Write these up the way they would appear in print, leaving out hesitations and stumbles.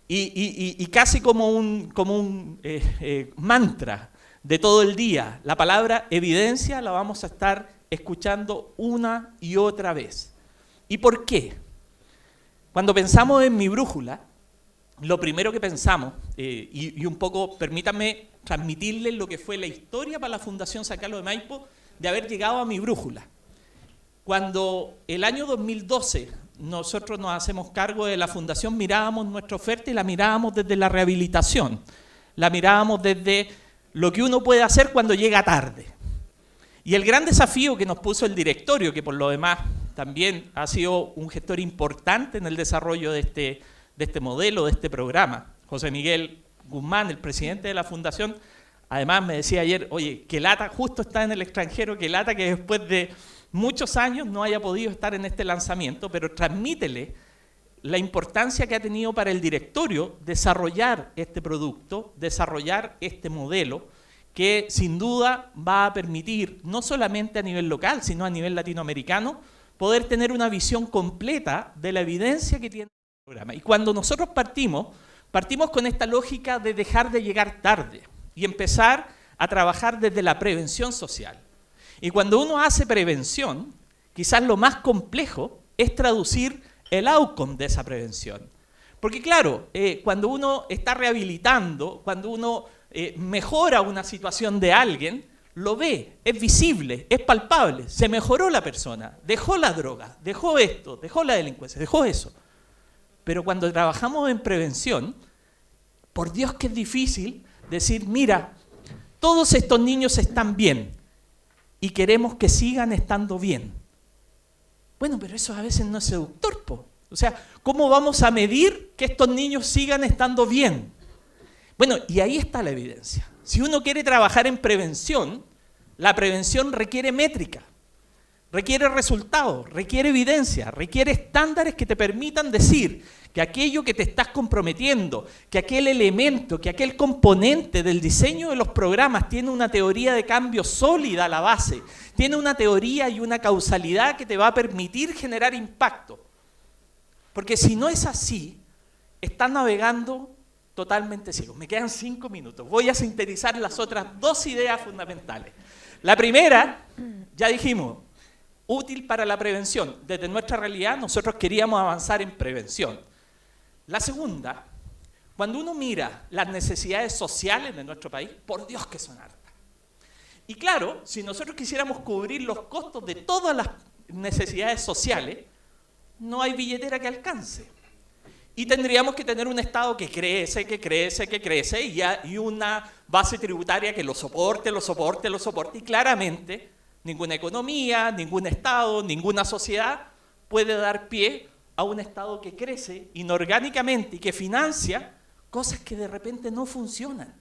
y casi como un mantra de todo el día, la palabra evidencia la vamos a estar escuchando una y otra vez. ¿Y por qué? Cuando pensamos en mi brújula, lo primero que pensamos, y un poco, permítanme transmitirles lo que fue la historia para la Fundación San Carlos de Maipo de haber llegado a mi brújula. Cuando el año 2012 nosotros nos hacemos cargo de la Fundación, mirábamos nuestra oferta y la mirábamos desde la rehabilitación, la mirábamos desde lo que uno puede hacer cuando llega tarde. Y el gran desafío que nos puso el directorio, que por lo demás también ha sido un gestor importante en el desarrollo de este modelo, de este programa, José Miguel Guzmán, el presidente de la Fundación, además me decía ayer, oye, qué lata, justo está en el extranjero, qué lata que después de muchos años no haya podido estar en este lanzamiento, pero transmítele la importancia que ha tenido para el directorio desarrollar este producto, desarrollar este modelo, que sin duda va a permitir, no solamente a nivel local, sino a nivel latinoamericano, poder tener una visión completa de la evidencia que tiene el programa. Y cuando nosotros partimos con esta lógica de dejar de llegar tarde y empezar a trabajar desde la prevención social. Y cuando uno hace prevención, quizás lo más complejo es traducir el outcome de esa prevención. Porque claro, cuando uno está rehabilitando, cuando uno mejora una situación de alguien, lo ve, es visible, es palpable, se mejoró la persona, dejó la droga, dejó esto, dejó la delincuencia, dejó eso. Pero cuando trabajamos en prevención, por Dios que es difícil decir, mira, todos estos niños están bien y queremos que sigan estando bien. Bueno, pero eso a veces no es seductor, po. O sea, ¿cómo vamos a medir que estos niños sigan estando bien? Bueno, y ahí está la evidencia. Si uno quiere trabajar en prevención, la prevención requiere métrica, requiere resultados, requiere evidencia, requiere estándares que te permitan decir que aquello que te estás comprometiendo, que aquel elemento, que aquel componente del diseño de los programas tiene una teoría de cambio sólida a la base, tiene una teoría y una causalidad que te va a permitir generar impacto. Porque si no es así, estás navegando totalmente ciego. Me quedan 5 minutos. Voy a sintetizar las otras 2 ideas fundamentales. La primera, ya dijimos, útil para la prevención. Desde nuestra realidad, nosotros queríamos avanzar en prevención. La segunda, cuando uno mira las necesidades sociales de nuestro país, por Dios que son hartas. Y claro, si nosotros quisiéramos cubrir los costos de todas las necesidades sociales, no hay billetera que alcance. Y tendríamos que tener un Estado que crece, y una base tributaria que lo soporte. Y claramente, ninguna economía, ningún Estado, ninguna sociedad puede dar pie a un Estado que crece inorgánicamente y que financia cosas que de repente no funcionan.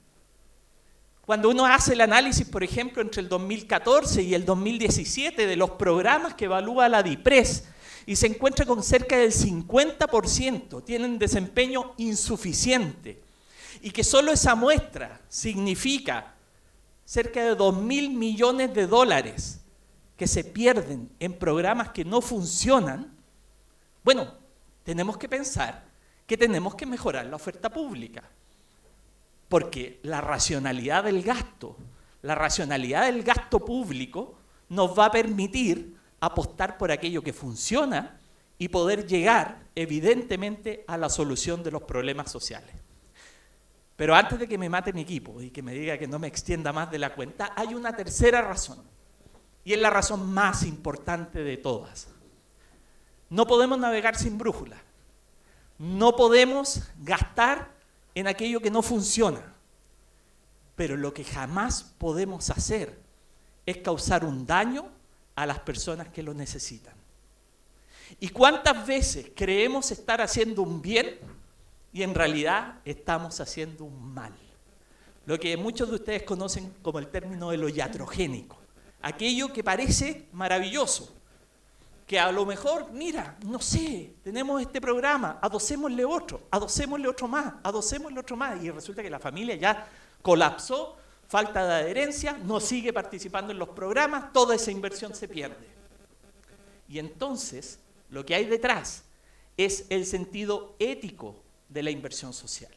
Cuando uno hace el análisis, por ejemplo, entre el 2014 y el 2017 de los programas que evalúa la DIPRES, y se encuentra con cerca del 50%, tienen desempeño insuficiente, y que solo esa muestra significa cerca de 2.000 millones de dólares que se pierden en programas que no funcionan, bueno, tenemos que pensar que tenemos que mejorar la oferta pública, porque la racionalidad del gasto público nos va a permitir apostar por aquello que funciona y poder llegar, evidentemente, a la solución de los problemas sociales. Pero antes de que me mate mi equipo y que me diga que no me extienda más de la cuenta, hay una tercera razón, y es la razón más importante de todas. No podemos navegar sin brújula, no podemos gastar en aquello que no funciona, pero lo que jamás podemos hacer es causar un daño a las personas que lo necesitan. ¿Y cuántas veces creemos estar haciendo un bien y en realidad estamos haciendo un mal? Lo que muchos de ustedes conocen como el término de lo iatrogénico. Aquello que parece maravilloso, que a lo mejor, mira, no sé, tenemos este programa, adosémosle otro más, y resulta que la familia ya colapsó, falta de adherencia, no sigue participando en los programas, toda esa inversión se pierde. Y entonces, lo que hay detrás es el sentido ético de la inversión social.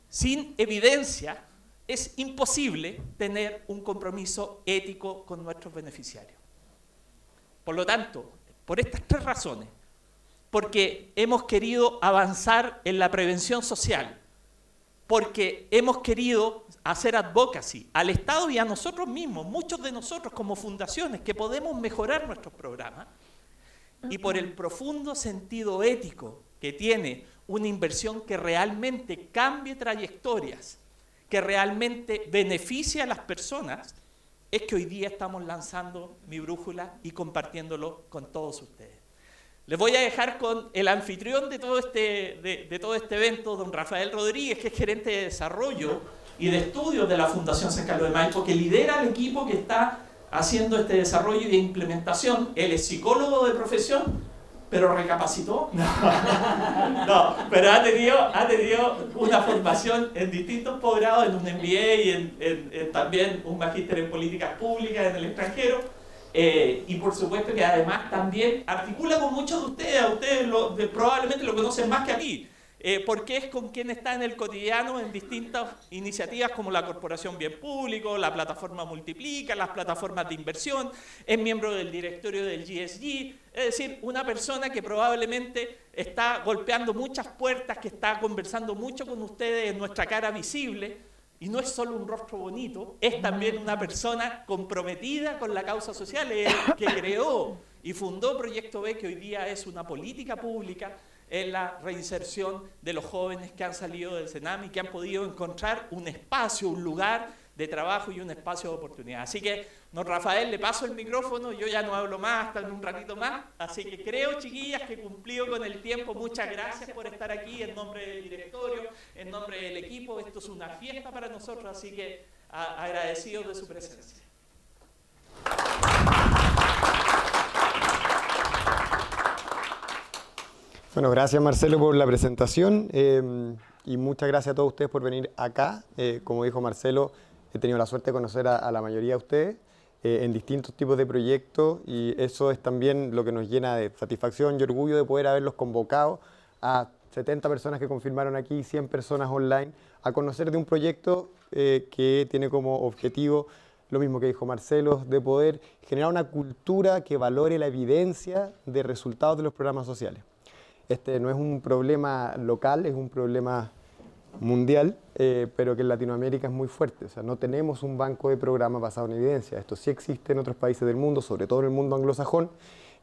Sin evidencia es imposible tener un compromiso ético con nuestros beneficiarios. Por lo tanto, por estas tres razones, porque hemos querido avanzar en la prevención social, porque hemos querido hacer advocacy al Estado y a nosotros mismos, muchos de nosotros como fundaciones, que podemos mejorar nuestros programas, y por el profundo sentido ético que tiene una inversión que realmente cambie trayectorias, que realmente beneficie a las personas, es que hoy día estamos lanzando Mi Brújula y compartiéndolo con todos ustedes. Les voy a dejar con el anfitrión de todo este evento, don Rafael Rodríguez, que es gerente de desarrollo y de estudios de la Fundación San Carlos de Maipo, que lidera el equipo que está haciendo este desarrollo y de implementación. Él es psicólogo de profesión, pero recapacitó. No, pero ha tenido una formación en distintos posgrados, en un MBA y en también un magíster en políticas públicas en el extranjero. Y por supuesto que además también articula con muchos de ustedes, probablemente lo conocen más que a mí, porque es con quien está en el cotidiano en distintas iniciativas como la Corporación Bien Público, la plataforma Multiplica, las plataformas de inversión, es miembro del directorio del GSG, es decir, una persona que probablemente está golpeando muchas puertas, que está conversando mucho con ustedes en nuestra cara visible. Y no es solo un rostro bonito, es también una persona comprometida con la causa social, que creó y fundó Proyecto B, que hoy día es una política pública en la reinserción de los jóvenes que han salido del Senam y que han podido encontrar un espacio, un lugar de trabajo y un espacio de oportunidad. Así que, don Rafael, le paso el micrófono, yo ya no hablo más, hasta en un ratito más, así que creo, chiquillas, que he cumplido con el tiempo. Muchas gracias por estar aquí en nombre del directorio, en nombre del equipo. Esto es una fiesta para nosotros, así que agradecidos de su presencia. Bueno, gracias Marcelo por la presentación y muchas gracias a todos ustedes por venir acá. Como dijo Marcelo, he tenido la suerte de conocer a la mayoría de ustedes en distintos tipos de proyectos y eso es también lo que nos llena de satisfacción y orgullo de poder haberlos convocado a 70 personas que confirmaron aquí, 100 personas online, a conocer de un proyecto que tiene como objetivo, lo mismo que dijo Marcelo, de poder generar una cultura que valore la evidencia de resultados de los programas sociales. Este no es un problema local, es un problema mundial, pero que en Latinoamérica es muy fuerte. O sea, no tenemos un banco de programas basado en evidencia. Esto sí existe en otros países del mundo, sobre todo en el mundo anglosajón,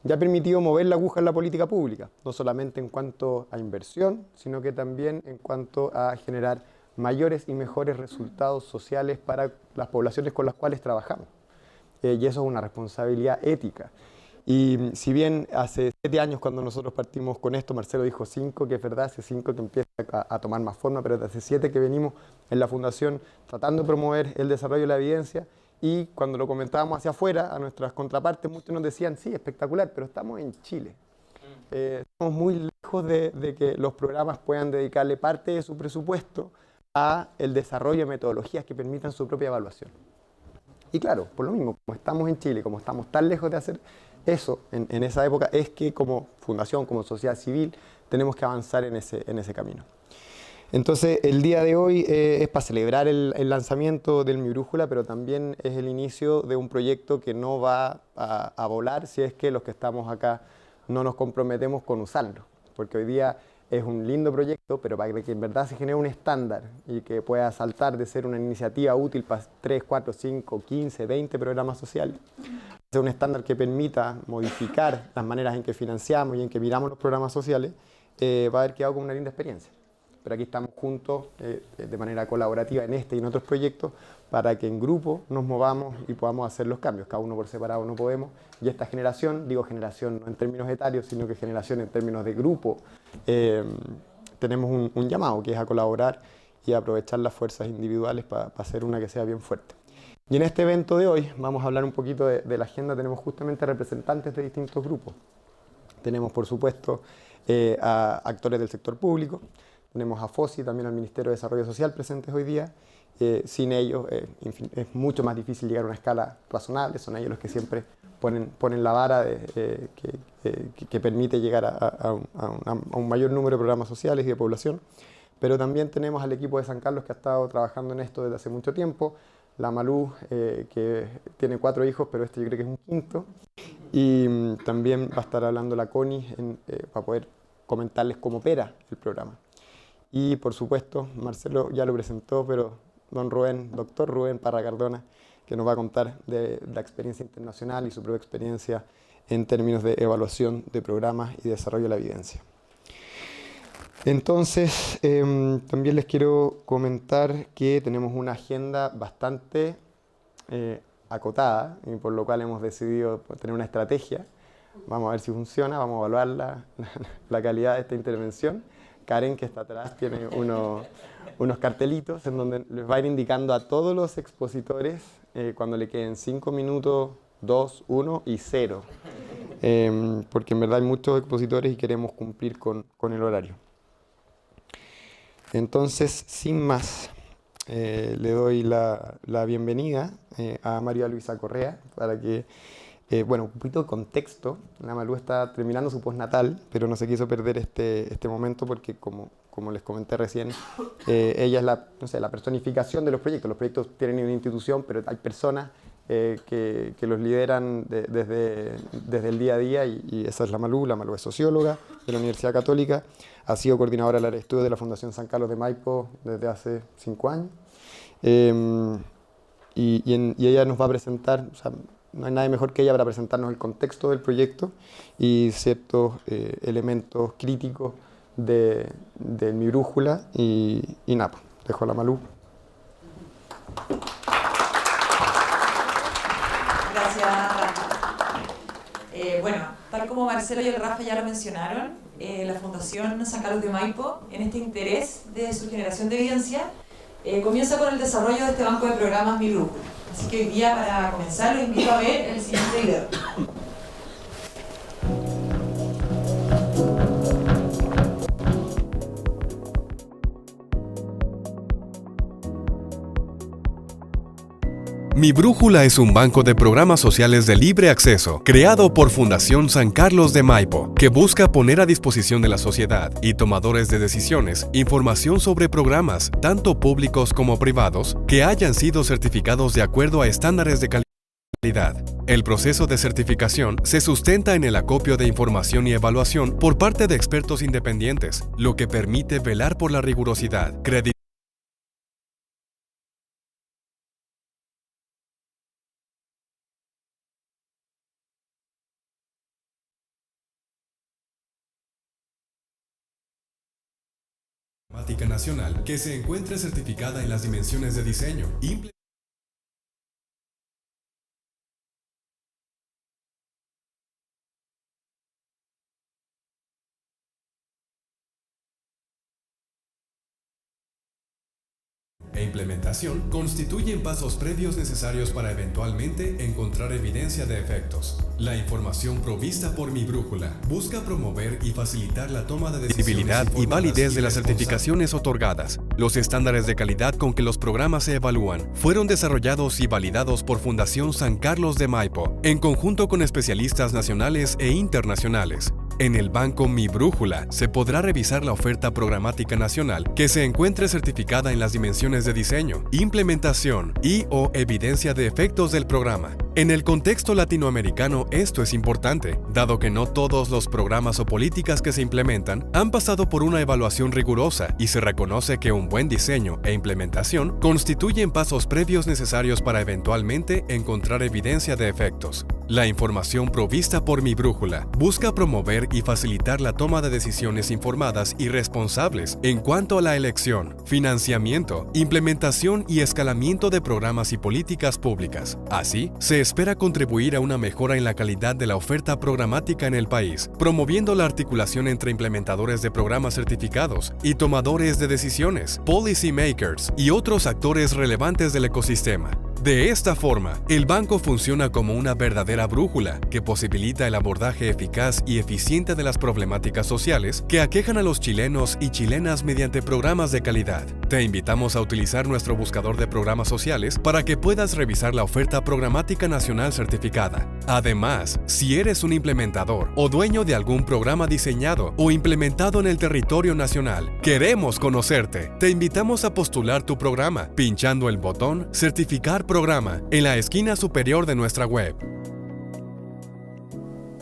y ha permitido mover la aguja en la política pública, no solamente en cuanto a inversión, sino que también en cuanto a generar mayores y mejores resultados sociales para las poblaciones con las cuales trabajamos. Y eso es una responsabilidad ética. Y si bien hace 7 años cuando nosotros partimos con esto, Marcelo dijo 5, que es verdad, hace 5 que empieza a tomar más forma, pero desde hace 7 que venimos en la Fundación tratando de promover el desarrollo de la evidencia, y cuando lo comentábamos hacia afuera, a nuestras contrapartes, muchos nos decían, sí, espectacular, pero estamos en Chile. Estamos muy lejos de que los programas puedan dedicarle parte de su presupuesto a el desarrollo de metodologías que permitan su propia evaluación. Y claro, por lo mismo, como estamos en Chile, como estamos tan lejos de hacer eso en esa época, es que como fundación, como sociedad civil, tenemos que avanzar en ese camino. Entonces, el día de hoy es para celebrar el lanzamiento del Mi Brújula, pero también es el inicio de un proyecto que no va a volar si es que los que estamos acá no nos comprometemos con usarlo. Porque hoy día es un lindo proyecto, pero para que en verdad se genere un estándar y que pueda saltar de ser una iniciativa útil para 3, 4, 5, 15, 20 programas sociales, ser un estándar que permita modificar las maneras en que financiamos y en que miramos los programas sociales, va a haber quedado con una linda experiencia. Pero aquí estamos juntos de manera colaborativa en este y en otros proyectos para que en grupo nos movamos y podamos hacer los cambios. Cada uno por separado no podemos. Y esta generación, digo generación no en términos etarios, sino que generación en términos de grupo, tenemos un llamado que es a colaborar y a aprovechar las fuerzas individuales para hacer una que sea bien fuerte. Y en este evento de hoy vamos a hablar un poquito de la agenda. Tenemos justamente representantes de distintos grupos. Tenemos, por supuesto, a actores del sector público. Tenemos a FOSI, también al Ministerio de Desarrollo Social presentes hoy día. Sin ellos, en fin, es mucho más difícil llegar a una escala razonable. Son ellos los que siempre ponen la vara que permite llegar a un mayor número de programas sociales y de población. Pero también tenemos al equipo de San Carlos que ha estado trabajando en esto desde hace mucho tiempo, la Malú, que tiene 4 hijos, pero este yo creo que es un quinto, y también va a estar hablando la Connie para poder comentarles cómo opera el programa. Y por supuesto, Marcelo ya lo presentó, pero doctor Rubén Parra Cardona, que nos va a contar de la experiencia internacional y su propia experiencia en términos de evaluación de programas y desarrollo de la evidencia. Entonces, también les quiero comentar que tenemos una agenda bastante acotada, y por lo cual hemos decidido tener una estrategia. Vamos a ver si funciona, vamos a evaluar la calidad de esta intervención. Karen, que está atrás, tiene unos cartelitos en donde les va a ir indicando a todos los expositores cuando le queden 5 minutos, 2, 1 y 0. Porque en verdad hay muchos expositores y queremos cumplir con el horario. Entonces, sin más, le doy la bienvenida a María Luisa Correa para que, bueno, un poquito de contexto. La Malú está terminando su postnatal, pero no se quiso perder este momento porque, como les comenté recién, ella es la personificación de los proyectos. Los proyectos tienen una institución, pero hay personas que los lideran desde el día a día, y esa es la Malú. La Malú es socióloga de la Universidad Católica, ha sido coordinadora del área de estudios de la Fundación San Carlos de Maipo desde hace 5 años, y ella nos va a presentar, o sea, no hay nadie mejor que ella para presentarnos el contexto del proyecto y ciertos elementos críticos de mi brújula, y nada, dejo a la Malú. Gracias, Rafa. Bueno, tal como Marcelo y el Rafa ya lo mencionaron, la Fundación San Carlos de Maipo, en este interés de su generación de evidencia, comienza con el desarrollo de este banco de programas Mi Brújula. Así que hoy día, para comenzar, los invito a ver el siguiente video. Mi Brújula es un banco de programas sociales de libre acceso, creado por Fundación San Carlos de Maipo, que busca poner a disposición de la sociedad y tomadores de decisiones información sobre programas, tanto públicos como privados, que hayan sido certificados de acuerdo a estándares de calidad. El proceso de certificación se sustenta en el acopio de información y evaluación por parte de expertos independientes, lo que permite velar por la rigurosidad, credibilidad nacional que se encuentre certificada en las dimensiones de diseño, e implementación constituyen pasos previos necesarios para eventualmente encontrar evidencia de efectos. La información provista por Mi Brújula busca promover y facilitar la toma de decisiones y validez de las certificaciones otorgadas. Los estándares de calidad con que los programas se evalúan fueron desarrollados y validados por Fundación San Carlos de Maipo, en conjunto con especialistas nacionales e internacionales. En el banco Mi Brújula se podrá revisar la oferta programática nacional que se encuentre certificada en las dimensiones de diseño, implementación y/o evidencia de efectos del programa. En el contexto latinoamericano esto es importante, dado que no todos los programas o políticas que se implementan han pasado por una evaluación rigurosa y se reconoce que un buen diseño e implementación constituyen pasos previos necesarios para eventualmente encontrar evidencia de efectos. La información provista por Mi Brújula busca promover y facilitar la toma de decisiones informadas y responsables en cuanto a la elección, financiamiento, implementación y escalamiento de programas y políticas públicas. Así, se espera contribuir a una mejora en la calidad de la oferta programática en el país, promoviendo la articulación entre implementadores de programas certificados y tomadores de decisiones, policy makers y otros actores relevantes del ecosistema. De esta forma, el banco funciona como una verdadera brújula que posibilita el abordaje eficaz y eficiente de las problemáticas sociales que aquejan a los chilenos y chilenas mediante programas de calidad. Te invitamos a utilizar nuestro buscador de programas sociales para que puedas revisar la oferta programática nacional certificada. Además, si eres un implementador o dueño de algún programa diseñado o implementado en el territorio nacional, queremos conocerte. Te invitamos a postular tu programa pinchando el botón Certificar Programa en la esquina superior de nuestra web.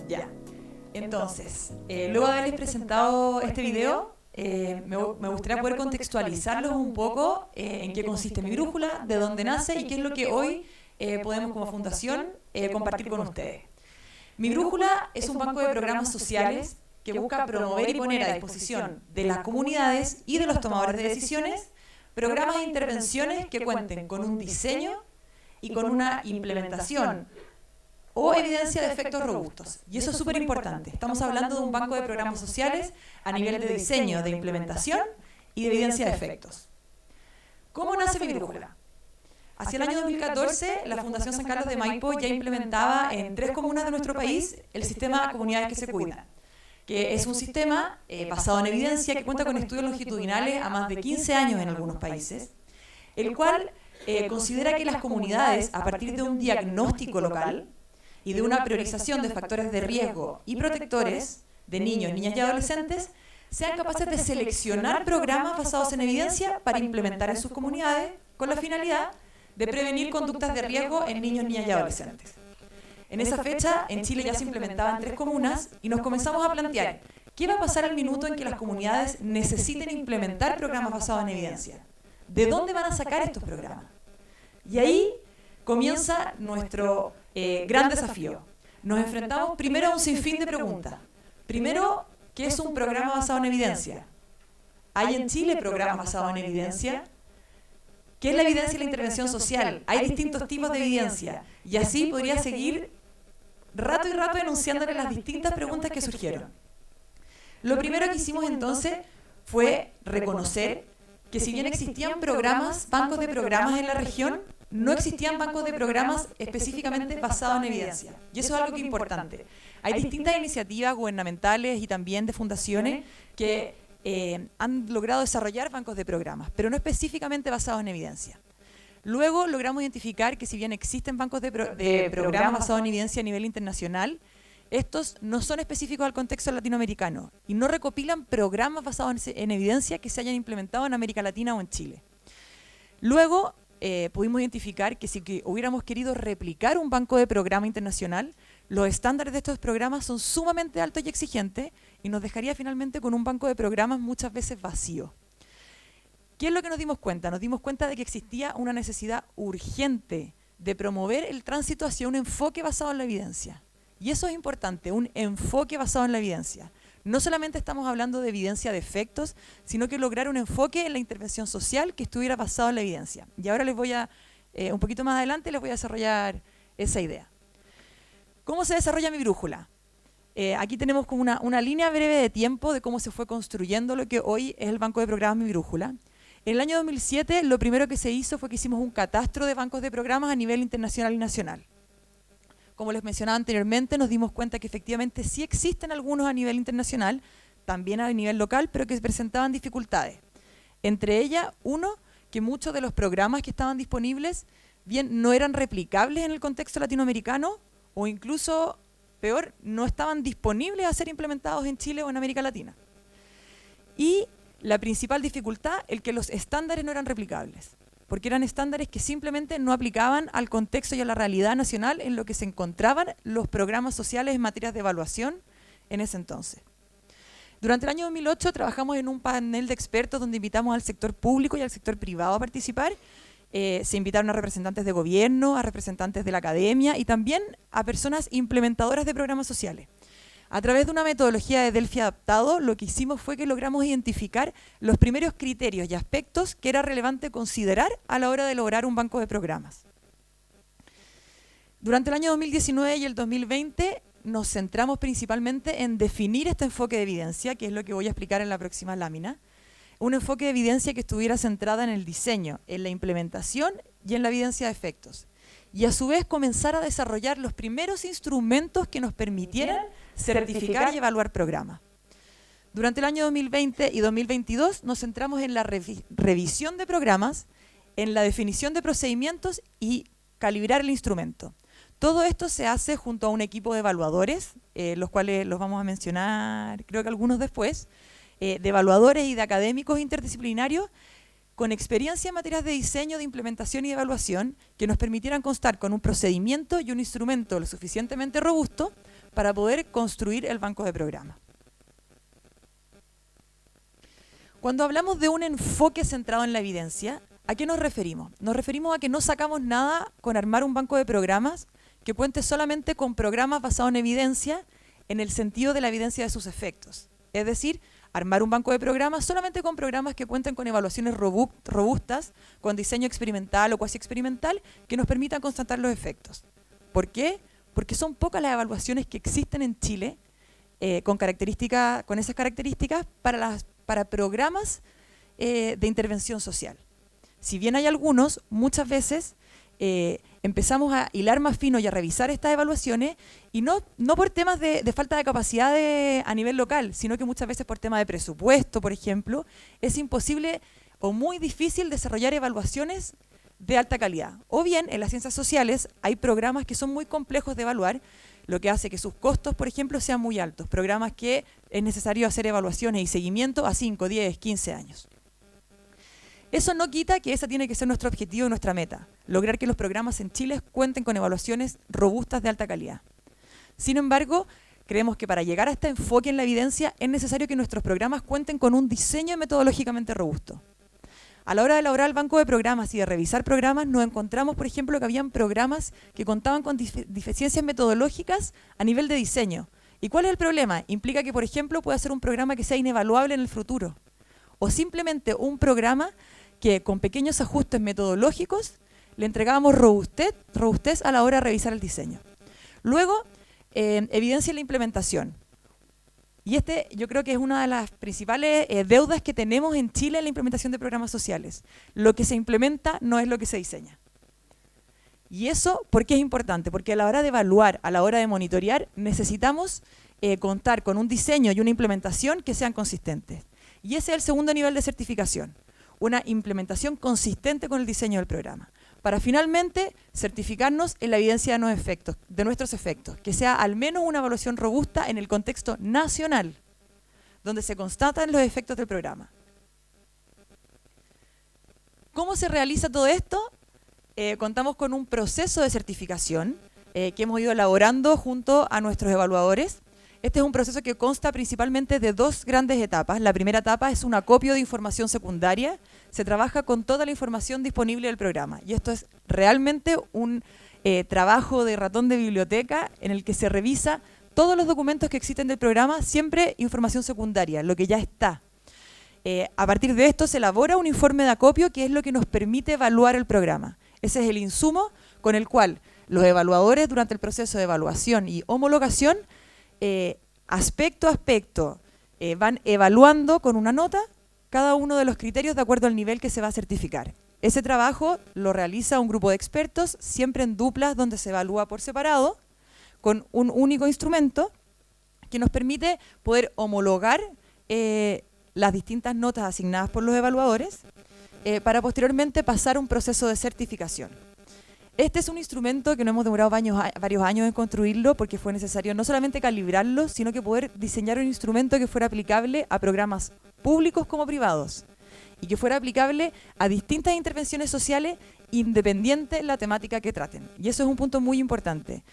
Ya. Entonces, luego de haberles presentado este video, me gustaría poder contextualizarlos un poco en qué consiste mi brújula, de dónde nace y qué es lo que hoy podemos como fundación compartir con ustedes. Mi brújula es un banco de programas sociales que busca promover y poner a disposición de las comunidades y de los tomadores de decisiones programas e intervenciones que cuenten con un diseño y con una implementación o evidencia de efectos robustos. Y eso es súper importante. Estamos hablando de un banco de programas sociales a nivel de diseño, de implementación y de evidencia de efectos. ¿Cómo nace mi brújula? Hacia el año 2014, la Fundación San Carlos de Maipo ya implementaba en 3 comunas de nuestro país el sistema Comunidades que se Cuidan, que es un sistema basado en evidencia que cuenta con estudios longitudinales a más de 15 años en algunos países, el cual considera que las comunidades, a partir de un diagnóstico local y de una priorización de factores de riesgo y protectores de niños, niñas y adolescentes, sean capaces de seleccionar programas basados en evidencia para implementar en sus comunidades con la finalidad de prevenir conductas de riesgo en niños, niñas y adolescentes. En esa fecha, en Chile ya se implementaban 3 comunas y nos comenzamos a plantear ¿qué va a pasar al minuto en que las comunidades necesiten implementar programas basados en evidencia? ¿De dónde van a sacar estos programas? Y ahí comienza nuestro gran desafío. Nos enfrentamos primero a un sinfín de preguntas. Primero, ¿qué es un programa basado en evidencia? ¿Hay en Chile programas basados en evidencia? ¿Qué es la evidencia y la intervención social? Hay distintos tipos de evidencia. Y así podría seguir rato y rato enunciándole las distintas preguntas que surgieron. Lo primero que hicimos entonces fue reconocer que si bien existían programas, bancos de programas en la región, no existían bancos de programas específicamente basados en evidencia. Y eso es algo que es importante. Hay distintas iniciativas gubernamentales y también de fundaciones que han logrado desarrollar bancos de programas, pero no específicamente basados en evidencia. Luego logramos identificar que si bien existen bancos de programas basados en evidencia a nivel internacional, estos no son específicos al contexto latinoamericano y no recopilan programas basados en evidencia que se hayan implementado en América Latina o en Chile. Luego pudimos identificar que si hubiéramos querido replicar un banco de programa internacional, los estándares de estos programas son sumamente altos y exigentes y nos dejaría finalmente con un banco de programas muchas veces vacío. ¿Qué es lo que nos dimos cuenta? Nos dimos cuenta de que existía una necesidad urgente de promover el tránsito hacia un enfoque basado en la evidencia. Y eso es importante, un enfoque basado en la evidencia. No solamente estamos hablando de evidencia de efectos, sino que lograr un enfoque en la intervención social que estuviera basado en la evidencia. Y ahora les voy a, un poquito más adelante, les voy a desarrollar esa idea. ¿Cómo se desarrolla mi brújula? Aquí tenemos como una línea breve de tiempo de cómo se fue construyendo lo que hoy es el banco de programas Mi Brújula. En el año 2007, lo primero que se hizo fue que hicimos un catastro de bancos de programas a nivel internacional y nacional. Como les mencionaba anteriormente, nos dimos cuenta que efectivamente sí existen algunos a nivel internacional, también a nivel local, pero que presentaban dificultades. Entre ellas, uno, que muchos de los programas que estaban disponibles bien no eran replicables en el contexto latinoamericano o incluso, peor, no estaban disponibles a ser implementados en Chile o en América Latina. Y la principal dificultad, el que los estándares no eran replicables, porque eran estándares que simplemente no aplicaban al contexto y a la realidad nacional en lo que se encontraban los programas sociales en materias de evaluación en ese entonces. Durante el año 2008 trabajamos en un panel de expertos donde invitamos al sector público y al sector privado a participar. Se invitaron a representantes de gobierno, a representantes de la academia y también a personas implementadoras de programas sociales. A través de una metodología de Delphi adaptado, lo que hicimos fue que logramos identificar los primeros criterios y aspectos que era relevante considerar a la hora de lograr un banco de programas. Durante el año 2019 y el 2020 nos centramos principalmente en definir este enfoque de evidencia, que es lo que voy a explicar en la próxima lámina. Un enfoque de evidencia que estuviera centrada en el diseño, en la implementación y en la evidencia de efectos. Y a su vez comenzar a desarrollar los primeros instrumentos que nos permitieran certificar y evaluar programas. Durante el año 2020 y 2022 nos centramos en la revisión de programas, en la definición de procedimientos y calibrar el instrumento. Todo esto se hace junto a un equipo de evaluadores, los cuales los vamos a mencionar, creo que algunos después, de evaluadores y de académicos interdisciplinarios con experiencia en materias de diseño, de implementación y de evaluación que nos permitieran constar con un procedimiento y un instrumento lo suficientemente robusto para poder construir el banco de programas. Cuando hablamos de un enfoque centrado en la evidencia, ¿a qué nos referimos? Nos referimos a que no sacamos nada con armar un banco de programas que cuente solamente con programas basados en evidencia en el sentido de la evidencia de sus efectos. Es decir, armar un banco de programas solamente con programas que cuenten con evaluaciones robustas, con diseño experimental o cuasi experimental, que nos permitan constatar los efectos. ¿Por qué? Porque son pocas las evaluaciones que existen en Chile con esas características para programas de intervención social. Si bien hay algunos, muchas veces empezamos a hilar más fino y a revisar estas evaluaciones, y no por temas de falta de capacidad a nivel local, sino que muchas veces por temas de presupuesto, por ejemplo, es imposible o muy difícil desarrollar evaluaciones de alta calidad. O bien, en las ciencias sociales hay programas que son muy complejos de evaluar, lo que hace que sus costos, por ejemplo, sean muy altos. Programas que es necesario hacer evaluaciones y seguimiento a 5, 10, 15 años. Eso no quita que ese tiene que ser nuestro objetivo y nuestra meta, lograr que los programas en Chile cuenten con evaluaciones robustas de alta calidad. Sin embargo, creemos que para llegar a este enfoque en la evidencia es necesario que nuestros programas cuenten con un diseño metodológicamente robusto. A la hora de elaborar el banco de programas y de revisar programas, nos encontramos, por ejemplo, que habían programas que contaban con deficiencias metodológicas a nivel de diseño. ¿Y cuál es el problema? Implica que, por ejemplo, pueda ser un programa que sea inevaluable en el futuro, o simplemente un programa que con pequeños ajustes metodológicos le entregábamos robustez a la hora de revisar el diseño. Luego, evidencia en la implementación. Y yo creo que es una de las principales deudas que tenemos en Chile en la implementación de programas sociales. Lo que se implementa no es lo que se diseña. Y eso, ¿por qué es importante? Porque a la hora de evaluar, a la hora de monitorear, necesitamos contar con un diseño y una implementación que sean consistentes. Y ese es el segundo nivel de certificación. Una implementación consistente con el diseño del programa, para finalmente certificarnos en la evidencia de nuestros efectos, que sea al menos una evaluación robusta en el contexto nacional, donde se constatan los efectos del programa. ¿Cómo se realiza todo esto? Contamos con un proceso de certificación que hemos ido elaborando junto a nuestros evaluadores. Este es un proceso que consta principalmente de dos grandes etapas. La primera etapa es un acopio de información secundaria. Se trabaja con toda la información disponible del programa. Y esto es realmente un trabajo de ratón de biblioteca en el que se revisa todos los documentos que existen del programa, siempre información secundaria, lo que ya está. A partir de esto se elabora un informe de acopio que es lo que nos permite evaluar el programa. Ese es el insumo con el cual los evaluadores durante el proceso de evaluación y homologación aspecto a aspecto van evaluando con una nota cada uno de los criterios de acuerdo al nivel que se va a certificar. Ese trabajo lo realiza un grupo de expertos, siempre en duplas donde se evalúa por separado, con un único instrumento que nos permite poder homologar las distintas notas asignadas por los evaluadores para posteriormente pasar un proceso de certificación. Este es un instrumento que no hemos demorado varios años en construirlo porque fue necesario no solamente calibrarlo, sino que poder diseñar un instrumento que fuera aplicable a programas públicos como privados y que fuera aplicable a distintas intervenciones sociales independiente de la temática que traten. Y eso es un punto muy importante.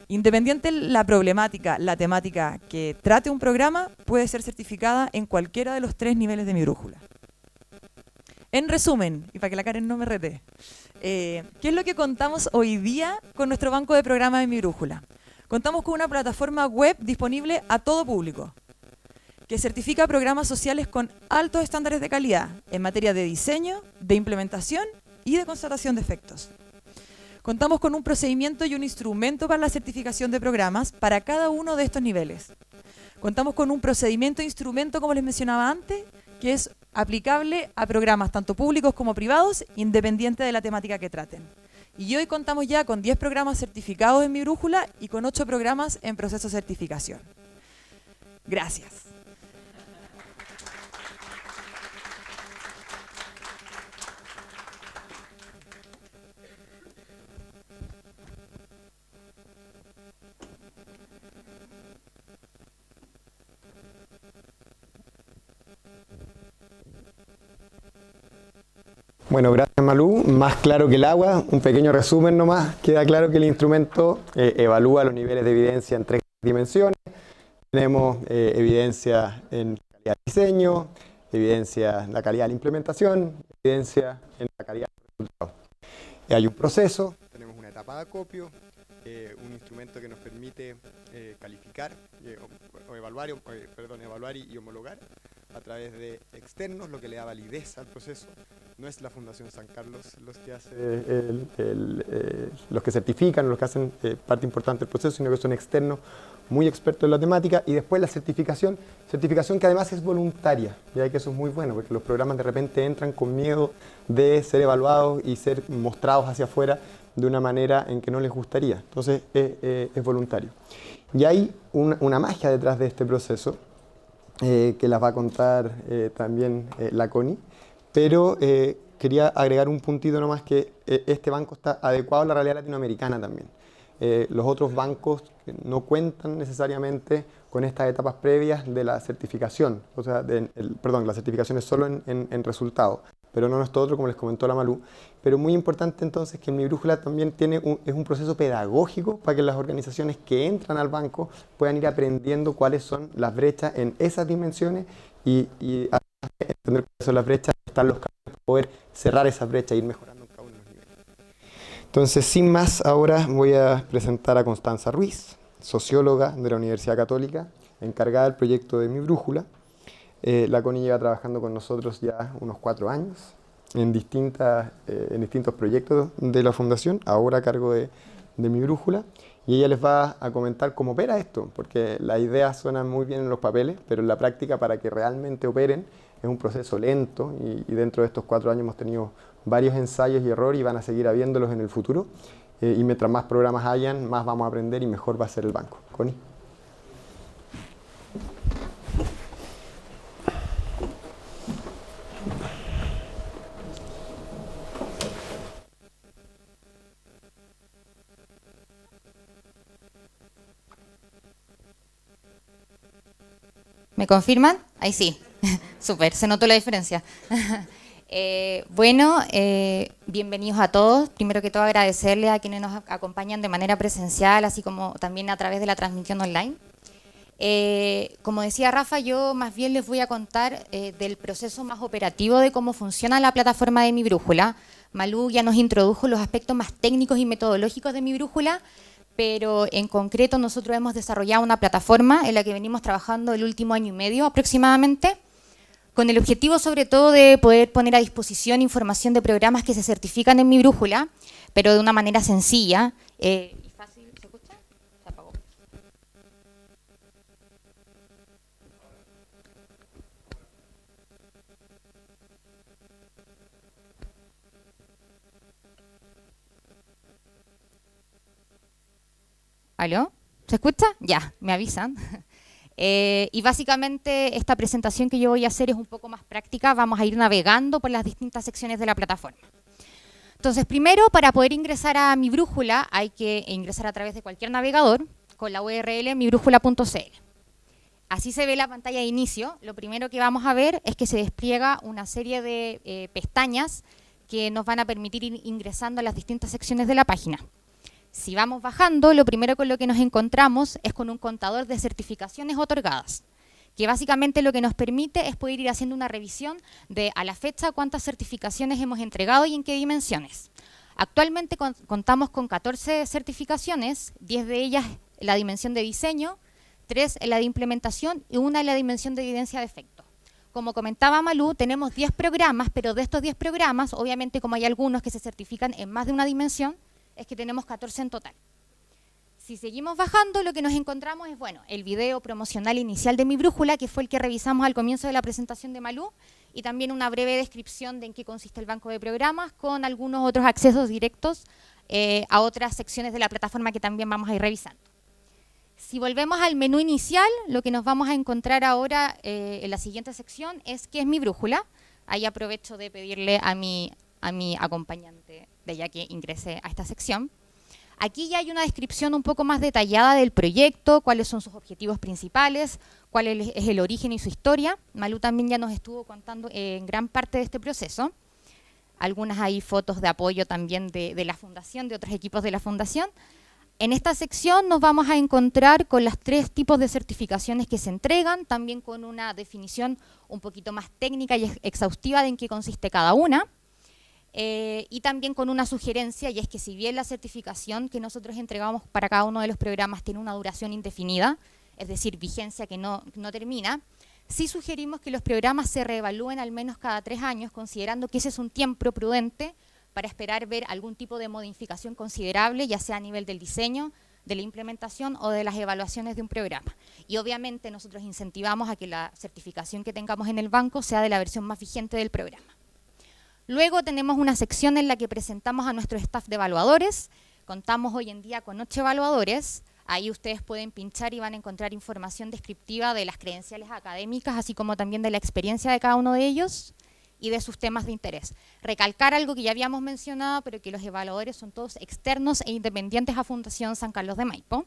Independiente la problemática, la temática que trate un programa puede ser certificada en cualquiera de los 3 niveles de mi brújula. En resumen, y para que la Karen no me rete, ¿qué es lo que contamos hoy día con nuestro banco de programas de Mi Brújula? Contamos con una plataforma web disponible a todo público, que certifica programas sociales con altos estándares de calidad en materia de diseño, de implementación y de constatación de efectos. Contamos con un procedimiento y un instrumento para la certificación de programas para cada uno de estos niveles. Contamos con un procedimiento e instrumento, como les mencionaba antes, que es aplicable a programas tanto públicos como privados, independiente de la temática que traten. Y hoy contamos ya con 10 programas certificados en Mi Brújula y con 8 programas en proceso de certificación. Gracias. Bueno, gracias Malú. Más claro que el agua, un pequeño resumen nomás. Queda claro que el instrumento evalúa los niveles de evidencia en 3 dimensiones. Tenemos evidencia en calidad de diseño, evidencia en la calidad de la implementación, evidencia en la calidad del resultado. Hay un proceso, tenemos una etapa de acopio, un instrumento que nos permite calificar o evaluar, evaluar y homologar a través de externos, lo que le da validez al proceso. No es la Fundación San Carlos los que los que certifican, los que hacen parte importante del proceso, sino que son externos, muy expertos en la temática. Y después la certificación que además es voluntaria, ya que eso es muy bueno, porque los programas de repente entran con miedo de ser evaluados y ser mostrados hacia afuera de una manera en que no les gustaría. Entonces es voluntario. Y hay una magia detrás de este proceso, que las va a contar también la Connie, pero quería agregar un puntito nomás, que este banco está adecuado a la realidad latinoamericana también. Los otros bancos no cuentan necesariamente con estas etapas previas de la certificación, o sea, la certificación es solo en resultados, pero no es todo otro, como les comentó la Malú. Pero muy importante entonces que Mi Brújula también es un proceso pedagógico para que las organizaciones que entran al banco puedan ir aprendiendo cuáles son las brechas en esas dimensiones y entender cuáles son las brechas, están los caminos para poder cerrar esas brechas e ir mejorando en cada uno de los niveles. Entonces, sin más, ahora voy a presentar a Constanza Ruiz, socióloga de la Universidad Católica, encargada del proyecto de Mi Brújula. La Connie lleva trabajando con nosotros ya unos 4 años en distintos proyectos de la Fundación, ahora a cargo de Mi Brújula, y ella les va a comentar cómo opera esto, porque las ideas suenan muy bien en los papeles, pero en la práctica, para que realmente operen, es un proceso lento, y dentro de estos 4 años hemos tenido varios ensayos y errores y van a seguir habiéndolos en el futuro, y mientras más programas hayan, más vamos a aprender y mejor va a ser el banco. Connie. ¿Me confirman? Ahí sí. Súper, se notó la diferencia. Bienvenidos a todos. Primero que todo, agradecerle a quienes nos acompañan de manera presencial, así como también a través de la transmisión online. Como decía Rafa, yo más bien les voy a contar del proceso más operativo de cómo funciona la plataforma de Mi Brújula. Malú ya nos introdujo los aspectos más técnicos y metodológicos de Mi Brújula, pero en concreto nosotros hemos desarrollado una plataforma en la que venimos trabajando el último año y medio aproximadamente, con el objetivo sobre todo de poder poner a disposición información de programas que se certifican en Mi Brújula, pero de una manera sencilla y fácil. ¿Se escucha? Se apagó. ¿Aló? ¿Se escucha? Ya, me avisan. Y básicamente esta presentación que yo voy a hacer es un poco más práctica. Vamos a ir navegando por las distintas secciones de la plataforma. Entonces, primero, para poder ingresar a Mi Brújula, hay que ingresar a través de cualquier navegador con la URL mibrújula.cl. Así se ve la pantalla de inicio. Lo primero que vamos a ver es que se despliega una serie de pestañas que nos van a permitir ir ingresando a las distintas secciones de la página. Si vamos bajando, lo primero con lo que nos encontramos es con un contador de certificaciones otorgadas, que básicamente lo que nos permite es poder ir haciendo una revisión de a la fecha cuántas certificaciones hemos entregado y en qué dimensiones. Actualmente contamos con 14 certificaciones, 10 de ellas en la dimensión de diseño, 3 en la de implementación y 1 en la dimensión de evidencia de efecto. Como comentaba Malú, tenemos 10 programas, pero de estos 10 programas, obviamente como hay algunos que se certifican en más de una dimensión, es que tenemos 14 en total. Si seguimos bajando, lo que nos encontramos es, bueno, el video promocional inicial de Mi Brújula, que fue el que revisamos al comienzo de la presentación de Malú, y también una breve descripción de en qué consiste el banco de programas con algunos otros accesos directos a otras secciones de la plataforma que también vamos a ir revisando. Si volvemos al menú inicial, lo que nos vamos a encontrar ahora en la siguiente sección es qué es mi brújula. Ahí aprovecho de pedirle a mi acompañante de ya que ingrese a esta sección. Aquí ya hay una descripción un poco más detallada del proyecto, cuáles son sus objetivos principales, cuál es el origen y su historia. Malú también ya nos estuvo contando en gran parte de este proceso. Algunas hay fotos de apoyo también de la fundación, de otros equipos de la fundación. En esta sección nos vamos a encontrar con los 3 tipos de certificaciones que se entregan, también con una definición un poquito más técnica y exhaustiva de en qué consiste cada una. Y también con una sugerencia, y es que si bien la certificación que nosotros entregamos para cada uno de los programas tiene una duración indefinida, es decir, vigencia que no termina, sí sugerimos que los programas se reevalúen al menos cada 3 años, considerando que ese es un tiempo prudente para esperar ver algún tipo de modificación considerable, ya sea a nivel del diseño, de la implementación o de las evaluaciones de un programa. Y obviamente nosotros incentivamos a que la certificación que tengamos en el banco sea de la versión más vigente del programa. Luego tenemos una sección en la que presentamos a nuestro staff de evaluadores. Contamos hoy en día con 8 evaluadores. Ahí ustedes pueden pinchar y van a encontrar información descriptiva de las credenciales académicas, así como también de la experiencia de cada uno de ellos y de sus temas de interés. Recalcar algo que ya habíamos mencionado, pero que los evaluadores son todos externos e independientes a Fundación San Carlos de Maipo.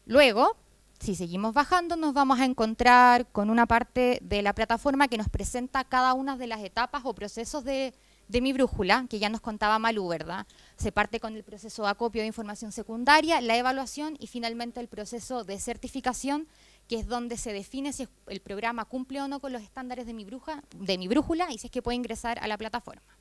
Luego, si seguimos bajando, nos vamos a encontrar con una parte de la plataforma que nos presenta cada una de las etapas o procesos de mi brújula, que ya nos contaba Malú, ¿verdad? Se parte con el proceso de acopio de información secundaria, la evaluación y finalmente el proceso de certificación, que es donde se define si el programa cumple o no con los estándares de mi brújula y si es que puede ingresar a la plataforma.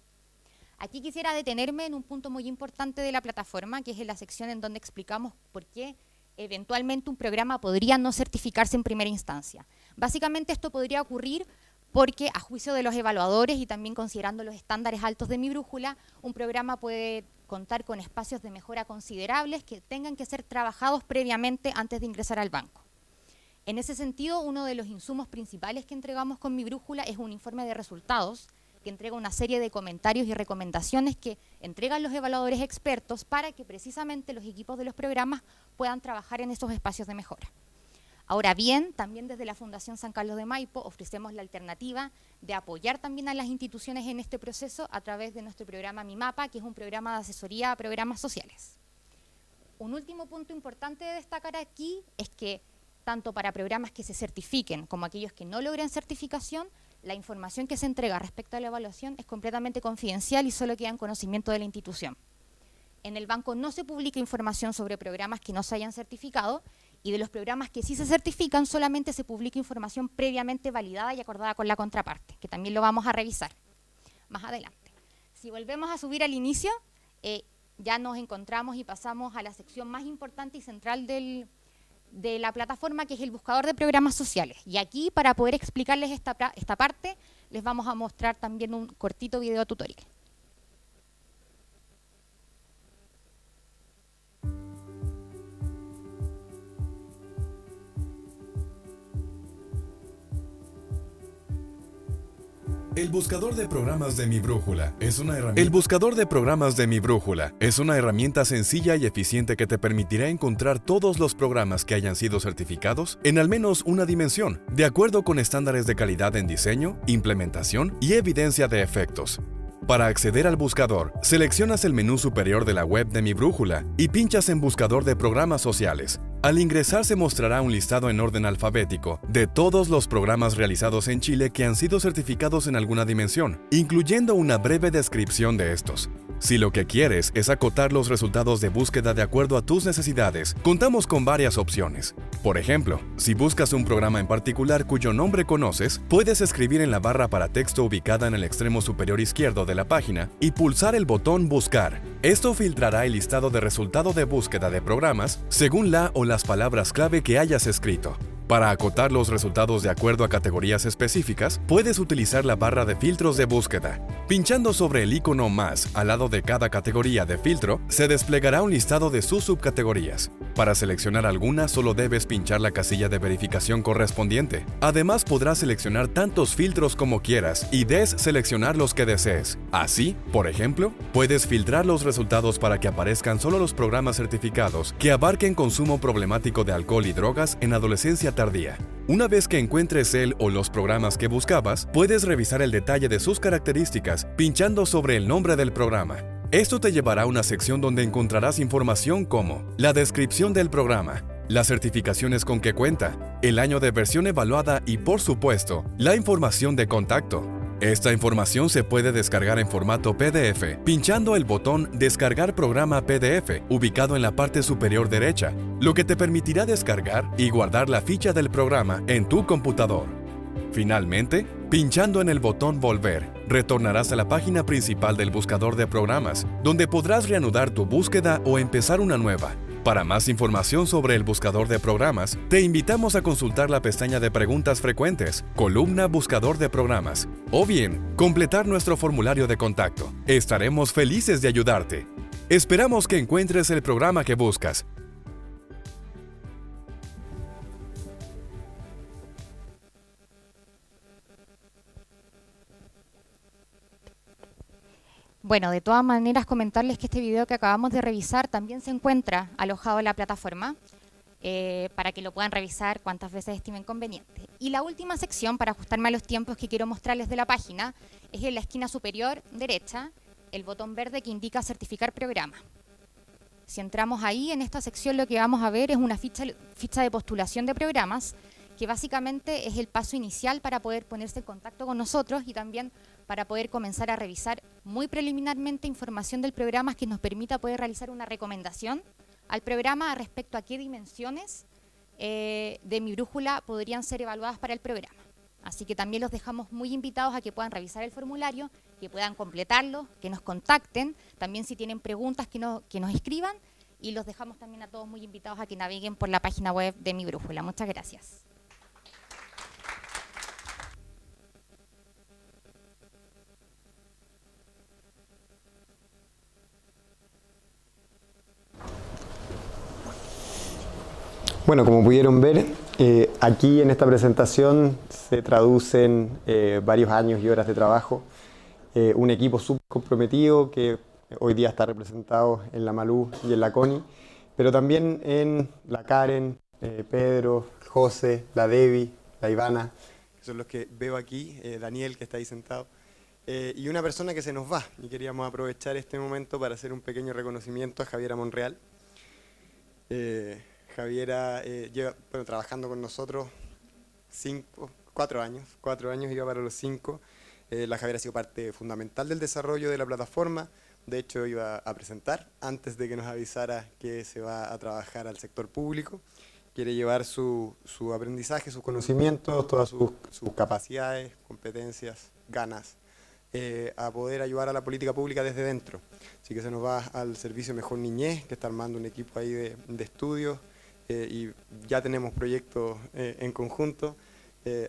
Aquí quisiera detenerme en un punto muy importante de la plataforma, que es en la sección en donde explicamos por qué eventualmente un programa podría no certificarse en primera instancia. Básicamente esto podría ocurrir porque, a juicio de los evaluadores y también considerando los estándares altos de mi brújula, un programa puede contar con espacios de mejora considerables que tengan que ser trabajados previamente antes de ingresar al banco. En ese sentido, uno de los insumos principales que entregamos con mi brújula es un informe de resultados que entrega una serie de comentarios y recomendaciones que entregan los evaluadores expertos para que precisamente los equipos de los programas puedan trabajar en esos espacios de mejora. Ahora bien, también desde la Fundación San Carlos de Maipo ofrecemos la alternativa de apoyar también a las instituciones en este proceso a través de nuestro programa Mi Mapa, que es un programa de asesoría a programas sociales. Un último punto importante de destacar aquí es que tanto para programas que se certifiquen como aquellos que no logren certificación, la información que se entrega respecto a la evaluación es completamente confidencial y solo queda en conocimiento de la institución. En el banco no se publica información sobre programas que no se hayan certificado y de los programas que sí se certifican solamente se publica información previamente validada y acordada con la contraparte, que también lo vamos a revisar más adelante. Si volvemos a subir al inicio, ya nos encontramos y pasamos a la sección más importante y central de la plataforma, que es el buscador de programas sociales. Y aquí, para poder explicarles esta parte, les vamos a mostrar también un cortito video tutorial. El buscador de programas de Mi Brújula es una herramienta. El buscador de programas de Mi Brújula es una herramienta sencilla y eficiente que te permitirá encontrar todos los programas que hayan sido certificados en al menos una dimensión, de acuerdo con estándares de calidad en diseño, implementación y evidencia de efectos. Para acceder al buscador, seleccionas el menú superior de la web de Mi Brújula y pinchas en Buscador de Programas Sociales. Al ingresar se mostrará un listado en orden alfabético de todos los programas realizados en Chile que han sido certificados en alguna dimensión, incluyendo una breve descripción de estos. Si lo que quieres es acotar los resultados de búsqueda de acuerdo a tus necesidades, contamos con varias opciones. Por ejemplo, si buscas un programa en particular cuyo nombre conoces, puedes escribir en la barra para texto ubicada en el extremo superior izquierdo de la página y pulsar el botón Buscar. Esto filtrará el listado de resultado de búsqueda de programas según la o las palabras clave que hayas escrito. Para acotar los resultados de acuerdo a categorías específicas, puedes utilizar la barra de filtros de búsqueda. Pinchando sobre el icono más al lado de cada categoría de filtro, se desplegará un listado de sus subcategorías. Para seleccionar alguna, solo debes pinchar la casilla de verificación correspondiente. Además, podrás seleccionar tantos filtros como quieras y deseleccionar los que desees. Así, por ejemplo, puedes filtrar los resultados para que aparezcan solo los programas certificados que abarquen consumo problemático de alcohol y drogas en adolescencia tardía. Una vez que encuentres el o los programas que buscabas, puedes revisar el detalle de sus características pinchando sobre el nombre del programa. Esto te llevará a una sección donde encontrarás información como la descripción del programa, las certificaciones con que cuenta, el año de versión evaluada y, por supuesto, la información de contacto. Esta información se puede descargar en formato PDF, pinchando el botón Descargar programa PDF, ubicado en la parte superior derecha, lo que te permitirá descargar y guardar la ficha del programa en tu computador. Finalmente, pinchando en el botón Volver, retornarás a la página principal del buscador de programas, donde podrás reanudar tu búsqueda o empezar una nueva. Para más información sobre el buscador de programas, te invitamos a consultar la pestaña de preguntas frecuentes, columna Buscador de programas, o bien, completar nuestro formulario de contacto. Estaremos felices de ayudarte. Esperamos que encuentres el programa que buscas. Bueno, de todas maneras comentarles que este video que acabamos de revisar también se encuentra alojado en la plataforma para que lo puedan revisar cuantas veces estimen conveniente. Y la última sección, para ajustarme a los tiempos que quiero mostrarles de la página, es en la esquina superior derecha, el botón verde que indica certificar programa. Si entramos ahí, en esta sección lo que vamos a ver es una ficha de postulación de programas, que básicamente es el paso inicial para poder ponerse en contacto con nosotros y también para poder comenzar a revisar muy preliminarmente información del programa que nos permita poder realizar una recomendación al programa respecto a qué dimensiones de mi brújula podrían ser evaluadas para el programa. Así que también los dejamos muy invitados a que puedan revisar el formulario, que puedan completarlo, que nos contacten, también si tienen preguntas que nos escriban, y los dejamos también a todos muy invitados a que naveguen por la página web de mi brújula. Muchas gracias. Bueno, como pudieron ver, aquí en esta presentación se traducen varios años y horas de trabajo, un equipo súper comprometido que hoy día está representado en la Malú y en la Connie, pero también en la Karen, Pedro, José, la Debbie, la Ivana, que son los que veo aquí, Daniel, que está ahí sentado, y una persona que se nos va, y queríamos aprovechar este momento para hacer un pequeño reconocimiento a Javiera Monreal. Javiera lleva trabajando con nosotros 4 años iba para los 5. La Javiera ha sido parte fundamental del desarrollo de la plataforma. De hecho, iba a presentar antes de que nos avisara que se va a trabajar al sector público. Quiere llevar su aprendizaje, sus conocimientos, todas sus capacidades, competencias, ganas, a poder ayudar a la política pública desde dentro. Así que se nos va al Servicio Mejor Niñez, que está armando un equipo ahí de estudios, y ya tenemos proyectos en conjunto,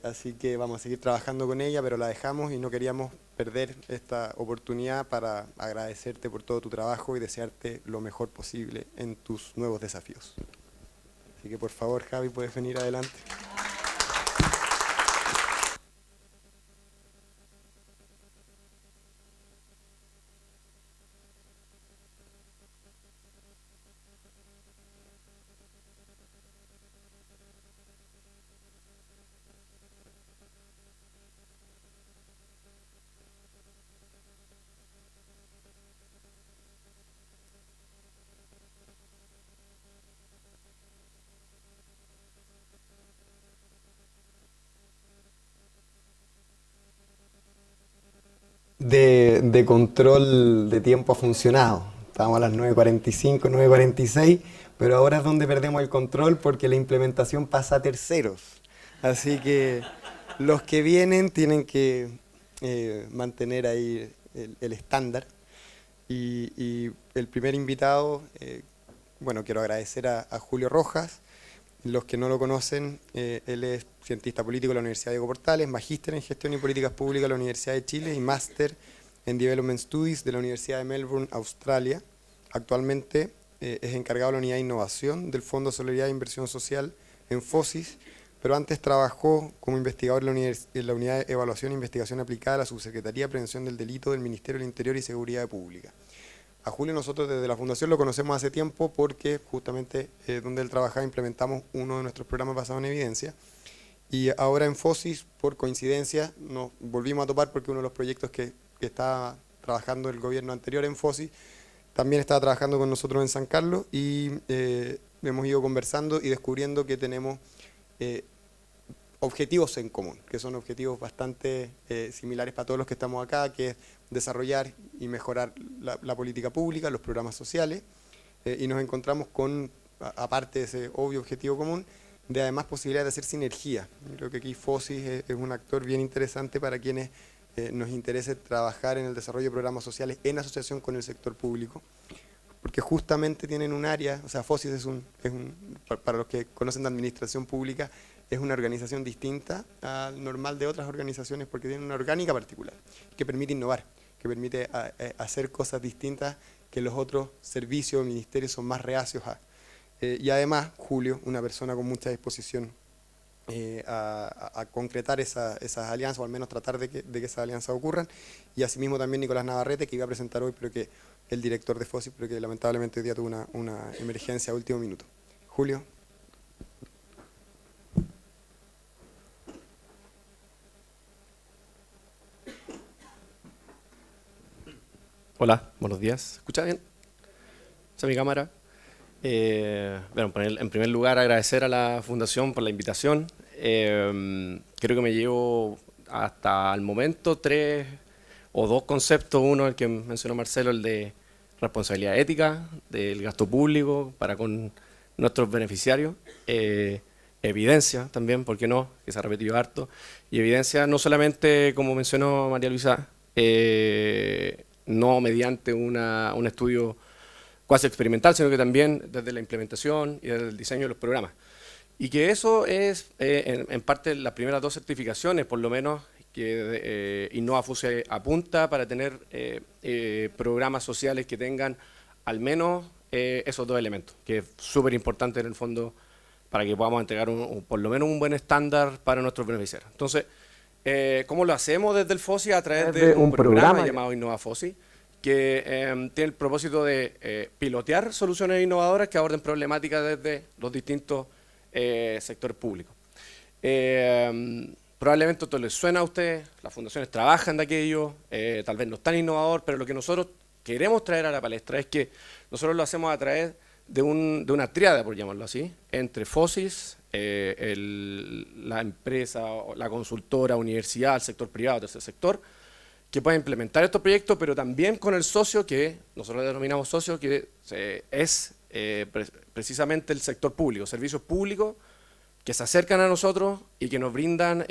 así que vamos a seguir trabajando con ella, pero la dejamos y no queríamos perder esta oportunidad para agradecerte por todo tu trabajo y desearte lo mejor posible en tus nuevos desafíos. Así que por favor, Javi, puedes venir adelante. De control de tiempo ha funcionado. Estábamos a las 9:45, 9:46, pero ahora es donde perdemos el control porque la implementación pasa a terceros. Así que los que vienen tienen que mantener ahí el estándar. Y el primer invitado, bueno, quiero agradecer a Julio Rojas. Los que no lo conocen, él es cientista político de la Universidad Diego Portales, magíster en Gestión y Políticas Públicas de la Universidad de Chile y máster en Development Studies de la Universidad de Melbourne, Australia. Actualmente es encargado de la unidad de innovación del Fondo de Solidaridad e Inversión Social en FOSIS, pero antes trabajó como investigador en la unidad de evaluación e investigación aplicada de la Subsecretaría de Prevención del Delito del Ministerio del Interior y Seguridad Pública. A Julio nosotros desde la Fundación lo conocemos hace tiempo porque justamente donde él trabajaba implementamos uno de nuestros programas basados en evidencia. Y ahora en FOSIS, por coincidencia, nos volvimos a topar porque uno de los proyectos que estaba trabajando el gobierno anterior en FOSIS también estaba trabajando con nosotros en San Carlos y hemos ido conversando y descubriendo que tenemos objetivos en común, que son objetivos bastante similares para todos los que estamos acá, que es desarrollar y mejorar la política pública, los programas sociales, y nos encontramos con, aparte de ese obvio objetivo común, de además posibilidad de hacer sinergia. Creo que aquí FOSIS es un actor bien interesante para quienes nos interese trabajar en el desarrollo de programas sociales en asociación con el sector público, porque justamente tienen un área, o sea, FOSIS para los que conocen de administración pública, es una organización distinta al normal de otras organizaciones porque tiene una orgánica particular que permite innovar, que permite hacer cosas distintas que los otros servicios o ministerios son más reacios a. Y además, Julio, una persona con mucha disposición a concretar esas alianzas, o al menos tratar de que esas alianzas ocurran, y asimismo también Nicolás Navarrete, que iba a presentar hoy, pero que el director de FOSIS, pero que lamentablemente hoy día tuvo una emergencia a último minuto. Julio. Hola, buenos días. ¿Se escucha bien? ¿Esa es mi cámara? Bueno, en primer lugar agradecer a la Fundación por la invitación. Creo que me llevo hasta el momento 3 o 2 conceptos. Uno, el que mencionó Marcelo, el de responsabilidad ética, del gasto público para con nuestros beneficiarios. Evidencia también, ¿por qué no? Que se ha repetido harto. Y evidencia no solamente, como mencionó María Luisa, no mediante un estudio cuasi experimental, sino que también desde la implementación y desde el diseño de los programas. Y que eso es, en parte, las primeras 2 certificaciones, por lo menos, que InnovaFOSI apunta para tener programas sociales que tengan al menos esos 2 elementos, que es súper importante en el fondo para que podamos entregar por lo menos un buen estándar para nuestros beneficiarios. Entonces, ¿cómo lo hacemos desde el FOSI? A través de un programa llamado InnovaFOSI, que tiene el propósito de pilotear soluciones innovadoras que aborden problemáticas desde los distintos sectores públicos. Probablemente esto les suena a ustedes, las fundaciones trabajan de aquello, tal vez no es tan innovador, pero lo que nosotros queremos traer a la palestra es que nosotros lo hacemos a través de una tríada, por llamarlo así, entre FOSIS, la empresa, la consultora, universidad, el sector privado, tercer sector, que pueda implementar estos proyectos, pero también con el socio, que nosotros denominamos socio, que es precisamente el sector público, servicios públicos que se acercan a nosotros y que nos brindan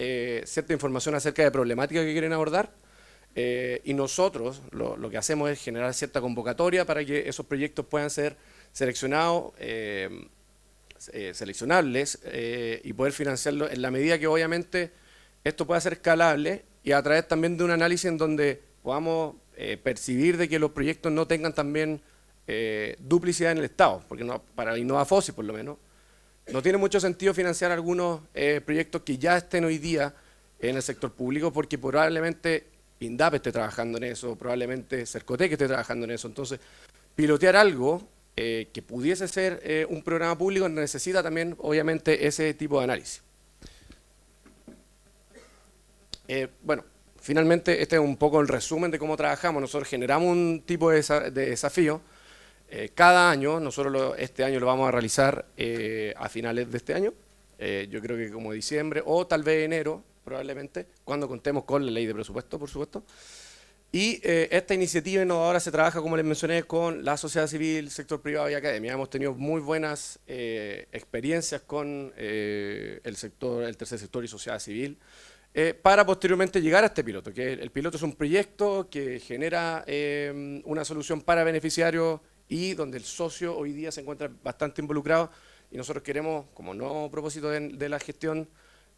cierta información acerca de problemáticas que quieren abordar, y nosotros lo que hacemos es generar cierta convocatoria para que esos proyectos puedan ser seleccionados, seleccionables y poder financiarlo en la medida que obviamente esto pueda ser escalable y a través también de un análisis en donde podamos percibir de que los proyectos no tengan también duplicidad en el Estado, porque para InnovaFOSI por lo menos no tiene mucho sentido financiar algunos proyectos que ya estén hoy día en el sector público, porque probablemente INDAP esté trabajando en eso, probablemente Cercotec esté trabajando en eso. Entonces, pilotear algo que pudiese ser un programa público necesita también, obviamente, ese tipo de análisis. Bueno, finalmente este es un poco el resumen de cómo trabajamos. Nosotros generamos un tipo de desafío. Cada año, nosotros este año lo vamos a realizar a finales de este año, yo creo que como diciembre o tal vez enero, probablemente, cuando contemos con la ley de presupuesto, por supuesto. Y esta iniciativa innovadora se trabaja, como les mencioné, con la sociedad civil, sector privado y academia. Hemos tenido muy buenas experiencias con el tercer sector y sociedad civil, para posteriormente llegar a este piloto, que el piloto es un proyecto que genera una solución para beneficiarios y donde el socio hoy día se encuentra bastante involucrado, y nosotros queremos, como nuevo propósito de la gestión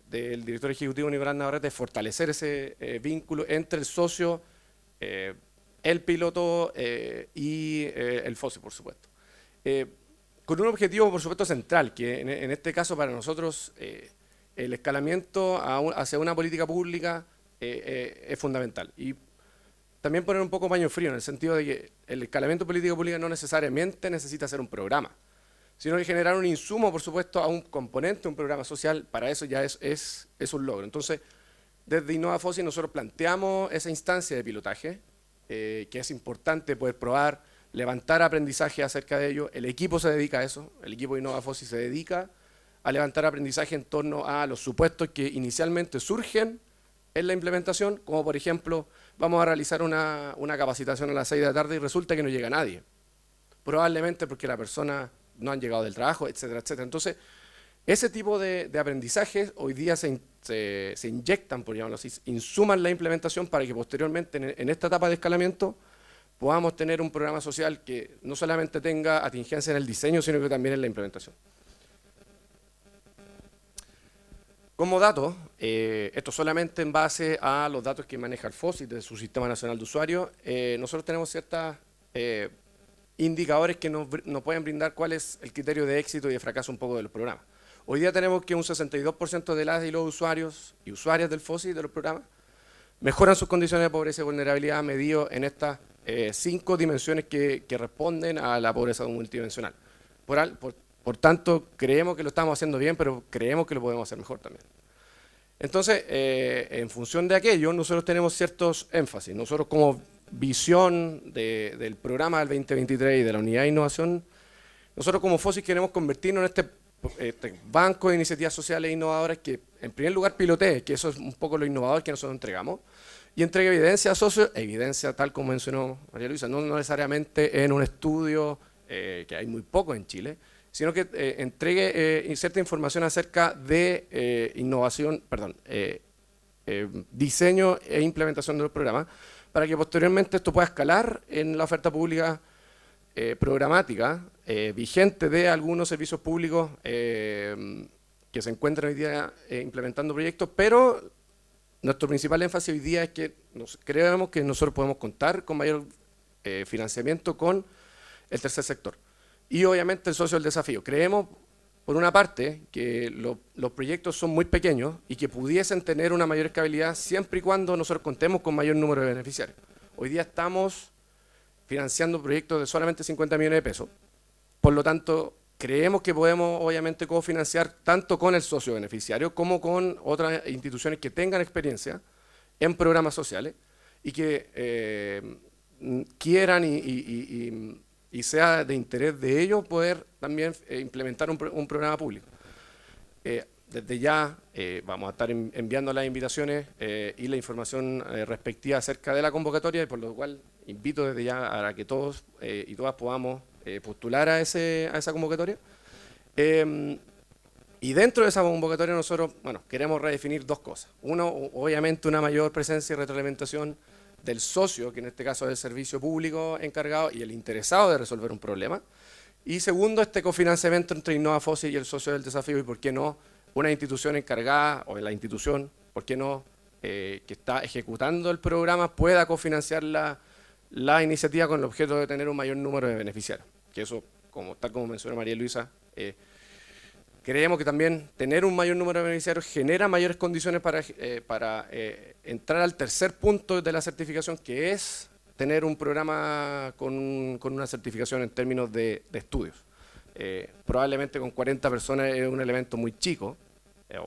del director ejecutivo Nicolás Navarrete, fortalecer ese vínculo entre el socio, el piloto y el FOSI, por supuesto. con un objetivo, por supuesto, central, que en este caso para nosotros el escalamiento hacia una política pública es fundamental. Y también poner un poco paño frío, en el sentido de que el escalamiento política pública no necesariamente necesita ser un programa, sino que generar un insumo, por supuesto, a un componente, un programa social, para eso ya es un logro. Entonces, desde Innova FOSI nosotros planteamos esa instancia de pilotaje, que es importante poder probar, levantar aprendizaje acerca de ello. El equipo se dedica a eso, el equipo de Innova FOSI se dedica a levantar aprendizaje en torno a los supuestos que inicialmente surgen en la implementación, como por ejemplo, vamos a realizar una capacitación a las 6 de la tarde y resulta que no llega nadie. Probablemente porque la persona no han llegado del trabajo, etcétera, etcétera. Entonces, ese tipo de aprendizajes hoy día se inyectan, por llamarlo así, insuman la implementación para que posteriormente en esta etapa de escalamiento podamos tener un programa social que no solamente tenga atingencia en el diseño, sino que también en la implementación. Como dato, esto solamente en base a los datos que maneja el FOSI de su Sistema Nacional de Usuarios, nosotros tenemos ciertos indicadores que nos pueden brindar cuál es el criterio de éxito y de fracaso un poco de los programas. Hoy día tenemos que un 62% de las y los usuarios y usuarias del FOSI, de los programas, mejoran sus condiciones de pobreza y vulnerabilidad medido en estas 5 dimensiones que responden a la pobreza multidimensional. Por tanto, creemos que lo estamos haciendo bien, pero creemos que lo podemos hacer mejor también. Entonces, en función de aquello, nosotros tenemos ciertos énfasis. Nosotros como visión del programa del 2023 y de la unidad de innovación, nosotros como FOSI queremos convertirnos en este banco de iniciativas sociales e innovadoras que, en primer lugar, pilotee, que eso es un poco lo innovador que nosotros entregamos, y entregue evidencia evidencia tal como mencionó María Luisa, no necesariamente en un estudio, que hay muy poco en Chile, sino que entregue cierta información acerca de diseño e implementación de los programas, para que posteriormente esto pueda escalar en la oferta pública programática vigente de algunos servicios públicos que se encuentran hoy día implementando proyectos, pero nuestro principal énfasis hoy día es que creemos que nosotros podemos contar con mayor financiamiento con el tercer sector. Y obviamente el socio del desafío. Creemos, por una parte, que los proyectos son muy pequeños y que pudiesen tener una mayor escalabilidad siempre y cuando nosotros contemos con mayor número de beneficiarios. Hoy día estamos financiando proyectos de solamente 50 millones de pesos. Por lo tanto, creemos que podemos obviamente cofinanciar tanto con el socio beneficiario como con otras instituciones que tengan experiencia en programas sociales y que quieran y sea de interés de ellos poder también implementar un programa público. Desde ya vamos a estar enviando las invitaciones y la información respectiva acerca de la convocatoria, y por lo cual invito desde ya a que todos y todas podamos postular a esa convocatoria. Y dentro de esa convocatoria nosotros queremos redefinir 2 cosas. Uno, obviamente una mayor presencia y retroalimentación del socio, que en este caso es el servicio público encargado y el interesado de resolver un problema. Y segundo, este cofinanciamiento entre Innova FOSI y el socio del desafío, y por qué no una institución encargada, o la institución, por qué no, que está ejecutando el programa, pueda cofinanciar la iniciativa con el objeto de tener un mayor número de beneficiarios. Que eso, tal como mencionó María Luisa, creemos que también tener un mayor número de beneficiarios genera mayores condiciones para entrar al tercer punto de la certificación, que es tener un programa con una certificación en términos de estudios. Probablemente con 40 personas es un elemento muy chico,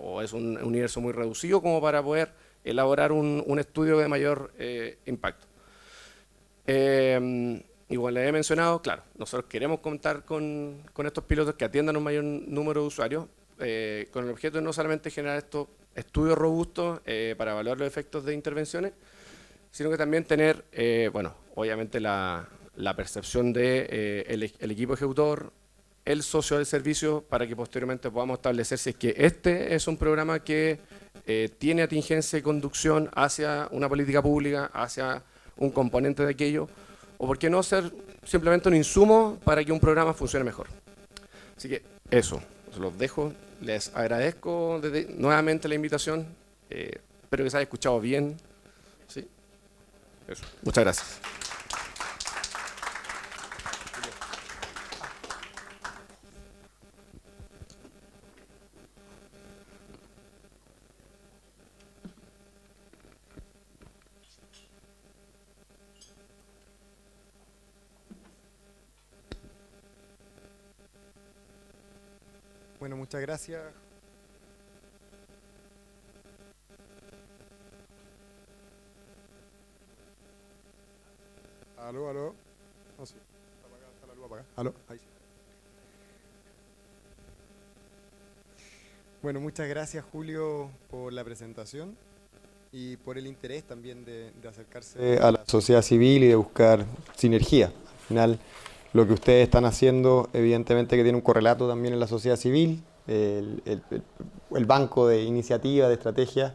o es un universo muy reducido como para poder elaborar un estudio de mayor impacto. Igual les he mencionado, claro, nosotros queremos contar con estos pilotos que atiendan un mayor número de usuarios, con el objeto de no solamente generar estos estudios robustos para evaluar los efectos de intervenciones, sino que también tener, obviamente la percepción de el equipo ejecutor, el socio del servicio, para que posteriormente podamos establecer si es que este es un programa que tiene atingencia y conducción hacia una política pública, hacia un componente de aquello, o por qué no ser simplemente un insumo para que un programa funcione mejor. Así que eso, los dejo, les agradezco nuevamente la invitación, espero que se haya escuchado bien. ¿Sí? Eso. Muchas gracias. Bueno, muchas gracias. Aló, aló. No, sí. Está apagada, está la luz apagada. Aló, ahí sí. Bueno, muchas gracias, Julio, por la presentación y por el interés también de acercarse a la sociedad civil y de buscar sinergia. Al final, lo que ustedes están haciendo, evidentemente que tiene un correlato también en la sociedad civil. El banco de iniciativa, de estrategia,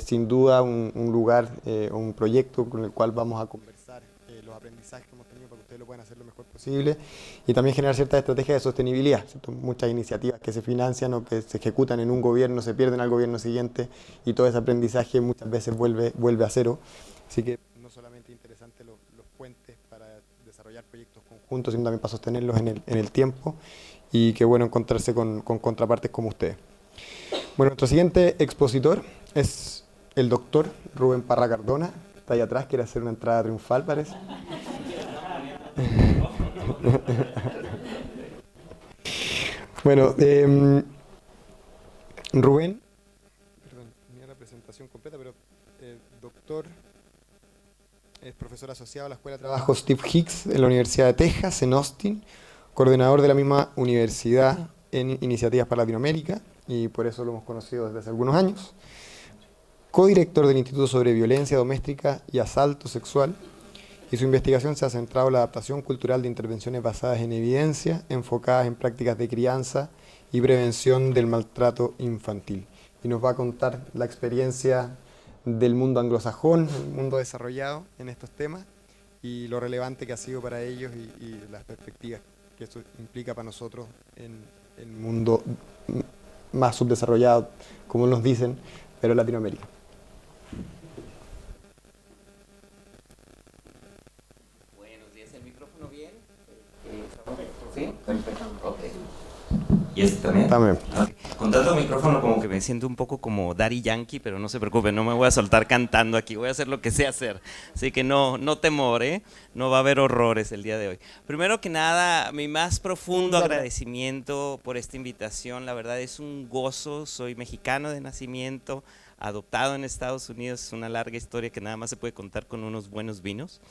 sin duda un lugar o un proyecto con el cual vamos a conversar los aprendizajes que hemos tenido para que ustedes lo puedan hacer lo mejor posible y también generar ciertas estrategias de sostenibilidad, ¿cierto? Muchas iniciativas que se financian o que se ejecutan en un gobierno se pierden al gobierno siguiente y todo ese aprendizaje muchas veces vuelve a cero. Así que no solamente interesante los puentes para desarrollar proyectos conjuntos, sino también para sostenerlos en el tiempo, y qué bueno encontrarse con contrapartes como ustedes. Bueno, nuestro siguiente expositor es el doctor Rubén Parra Cardona, que está ahí atrás, quiere hacer una entrada triunfal, parece. Bueno, Rubén, perdón, tenía la presentación completa, pero doctor, es profesor asociado a la Escuela de Trabajo Steve Hicks en la Universidad de Texas, en Austin, coordinador de la misma universidad en Iniciativas para Latinoamérica, y por eso lo hemos conocido desde hace algunos años. Codirector del Instituto sobre Violencia Doméstica y Asalto Sexual, y su investigación se ha centrado en la adaptación cultural de intervenciones basadas en evidencia, enfocadas en prácticas de crianza y prevención del maltrato infantil. Y nos va a contar la experiencia del mundo anglosajón, el mundo desarrollado en estos temas, y lo relevante que ha sido para ellos y las perspectivas que eso implica para nosotros en el mundo más subdesarrollado, como nos dicen, pero en Latinoamérica. Buenos días, ¿el micrófono bien? ¿Sí? Perfecto. Ok. ¿Y este también? También. Okay. Con tanto micrófono como que me siento un poco como Daddy Yankee, pero no se preocupen, no me voy a soltar cantando aquí, voy a hacer lo que sé hacer. Así que no temor, no va a haber horrores el día de hoy. Primero que nada, mi más profundo agradecimiento por esta invitación, la verdad es un gozo, soy mexicano de nacimiento, adoptado en Estados Unidos, es una larga historia que nada más se puede contar con unos buenos vinos.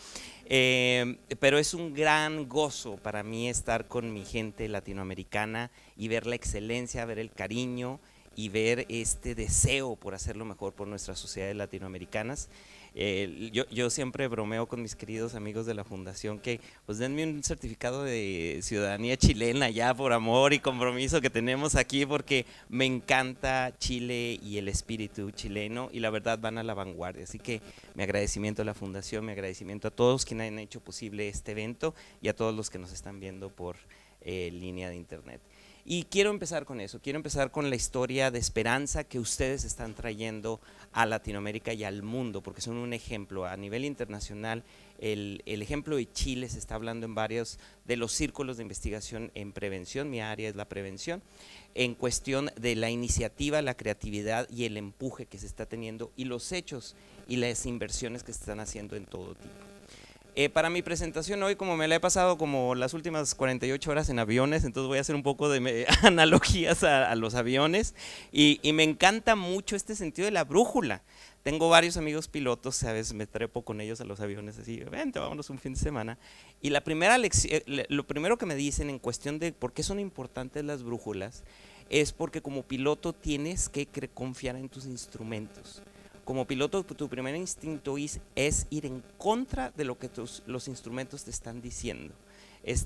Pero es un gran gozo para mí estar con mi gente latinoamericana y ver la excelencia, ver el cariño y ver este deseo por hacerlo mejor por nuestras sociedades latinoamericanas. Yo siempre bromeo con mis queridos amigos de la fundación que pues denme un certificado de ciudadanía chilena ya por amor y compromiso que tenemos aquí, porque me encanta Chile y el espíritu chileno y la verdad van a la vanguardia, así que mi agradecimiento a la fundación, mi agradecimiento a todos quienes han hecho posible este evento y a todos los que nos están viendo por línea de internet. Y quiero empezar con eso, quiero empezar con la historia de esperanza que ustedes están trayendo a Latinoamérica y al mundo, porque son un ejemplo a nivel internacional. El ejemplo de Chile se está hablando en varios de los círculos de investigación en prevención, mi área es la prevención, en cuestión de la iniciativa, la creatividad y el empuje que se está teniendo y los hechos y las inversiones que se están haciendo en todo tipo. Para mi presentación hoy, como me la he pasado como las últimas 48 horas en aviones, entonces voy a hacer un poco de analogías a los aviones y me encanta mucho este sentido de la brújula. Tengo varios amigos pilotos, a veces me trepo con ellos a los aviones así, vente, vámonos un fin de semana. Y la primera lección, lo primero que me dicen en cuestión de por qué son importantes las brújulas es porque como piloto tienes que confiar en tus instrumentos. Como piloto, tu primer instinto es ir en contra de lo que los instrumentos te están diciendo.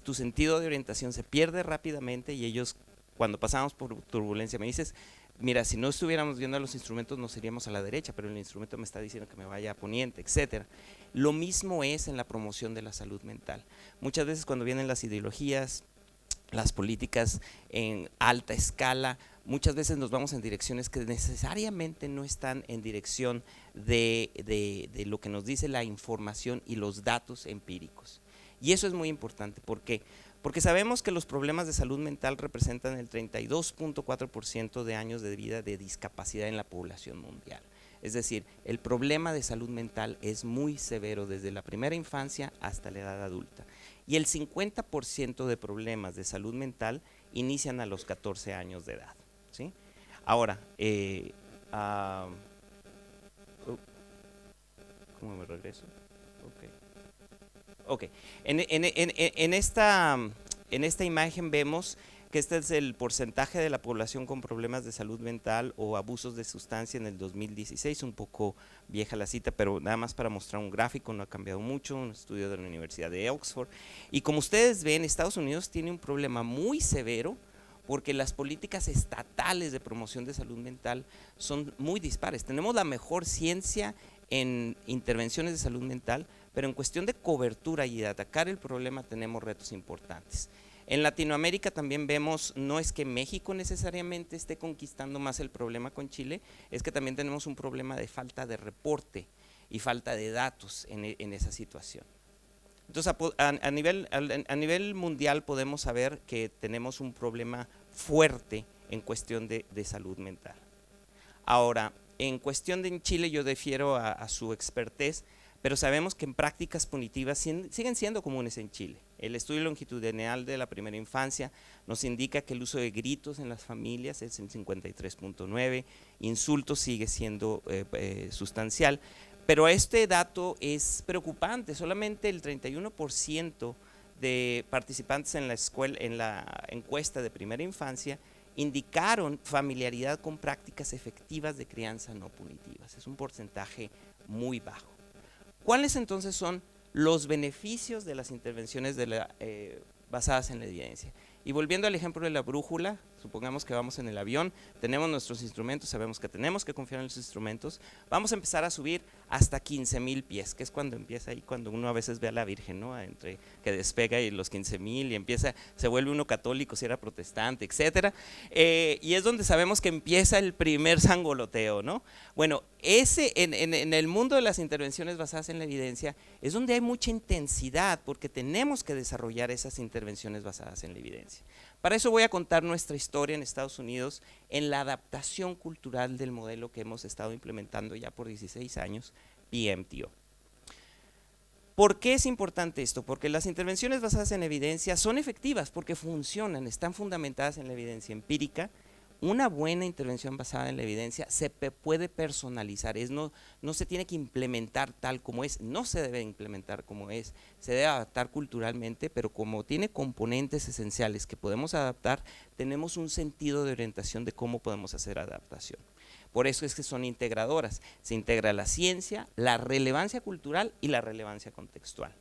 Tu sentido de orientación se pierde rápidamente y ellos, cuando pasamos por turbulencia, me dices, mira, si no estuviéramos viendo los instrumentos nos iríamos a la derecha, pero el instrumento me está diciendo que me vaya a poniente, etc. Lo mismo es en la promoción de la salud mental. Muchas veces cuando vienen las ideologías, las políticas en alta escala, muchas veces nos vamos en direcciones que necesariamente no están en dirección de lo que nos dice la información y los datos empíricos. Y eso es muy importante, ¿por qué? Porque sabemos que los problemas de salud mental representan el 32.4% de años de vida de discapacidad en la población mundial. Es decir, el problema de salud mental es muy severo desde la primera infancia hasta la edad adulta. y el 50% de problemas de salud mental inician a los 14 años de edad, ¿sí? Ahora, ¿cómo me regreso? Ok. En esta imagen vemos que este es el porcentaje de la población con problemas de salud mental o abusos de sustancia en el 2016, un poco vieja la cita, pero nada más para mostrar un gráfico, no ha cambiado mucho, un estudio de la Universidad de Oxford. Y como ustedes ven, Estados Unidos tiene un problema muy severo porque las políticas estatales de promoción de salud mental son muy dispares. Tenemos la mejor ciencia en intervenciones de salud mental, pero en cuestión de cobertura y de atacar el problema tenemos retos importantes. En Latinoamérica también vemos, no es que México necesariamente esté conquistando más el problema con Chile, es que también tenemos un problema de falta de reporte y falta de datos en esa situación. Entonces, a nivel mundial podemos saber que tenemos un problema fuerte en cuestión de salud mental. Ahora, en cuestión de en Chile yo defiero a su expertez, pero sabemos que en prácticas punitivas siguen siendo comunes en Chile. El estudio longitudinal de la primera infancia nos indica que el uso de gritos en las familias es el 53.9, insultos sigue siendo sustancial, pero este dato es preocupante. Solamente el 31% de participantes en la encuesta de primera infancia indicaron familiaridad con prácticas efectivas de crianza no punitivas. Es un porcentaje muy bajo. ¿Cuáles entonces son los beneficios de las intervenciones basadas en la evidencia? Y volviendo al ejemplo de la brújula, supongamos que vamos en el avión, tenemos nuestros instrumentos, sabemos que tenemos que confiar en los instrumentos, vamos a empezar a subir hasta 15,000 pies, que es cuando empieza ahí, cuando uno a veces ve a la Virgen, ¿no? Entre que despega y los 15,000 y empieza, se vuelve uno católico si era protestante, etcétera, y es donde sabemos que empieza el primer sangoloteo, ¿no? Bueno, en el mundo de las intervenciones basadas en la evidencia es donde hay mucha intensidad, porque tenemos que desarrollar esas intervenciones basadas en la evidencia. Para eso voy a contar nuestra historia en Estados Unidos en la adaptación cultural del modelo que hemos estado implementando ya por 16 años, PMTO. ¿Por qué es importante esto? Porque las intervenciones basadas en evidencia son efectivas porque funcionan, están fundamentadas en la evidencia empírica. Una buena intervención basada en la evidencia se puede personalizar, no se tiene que implementar tal como es, no se debe implementar como es, se debe adaptar culturalmente, pero como tiene componentes esenciales que podemos adaptar, tenemos un sentido de orientación de cómo podemos hacer adaptación. Por eso es que son integradoras, se integra la ciencia, la relevancia cultural y la relevancia contextual.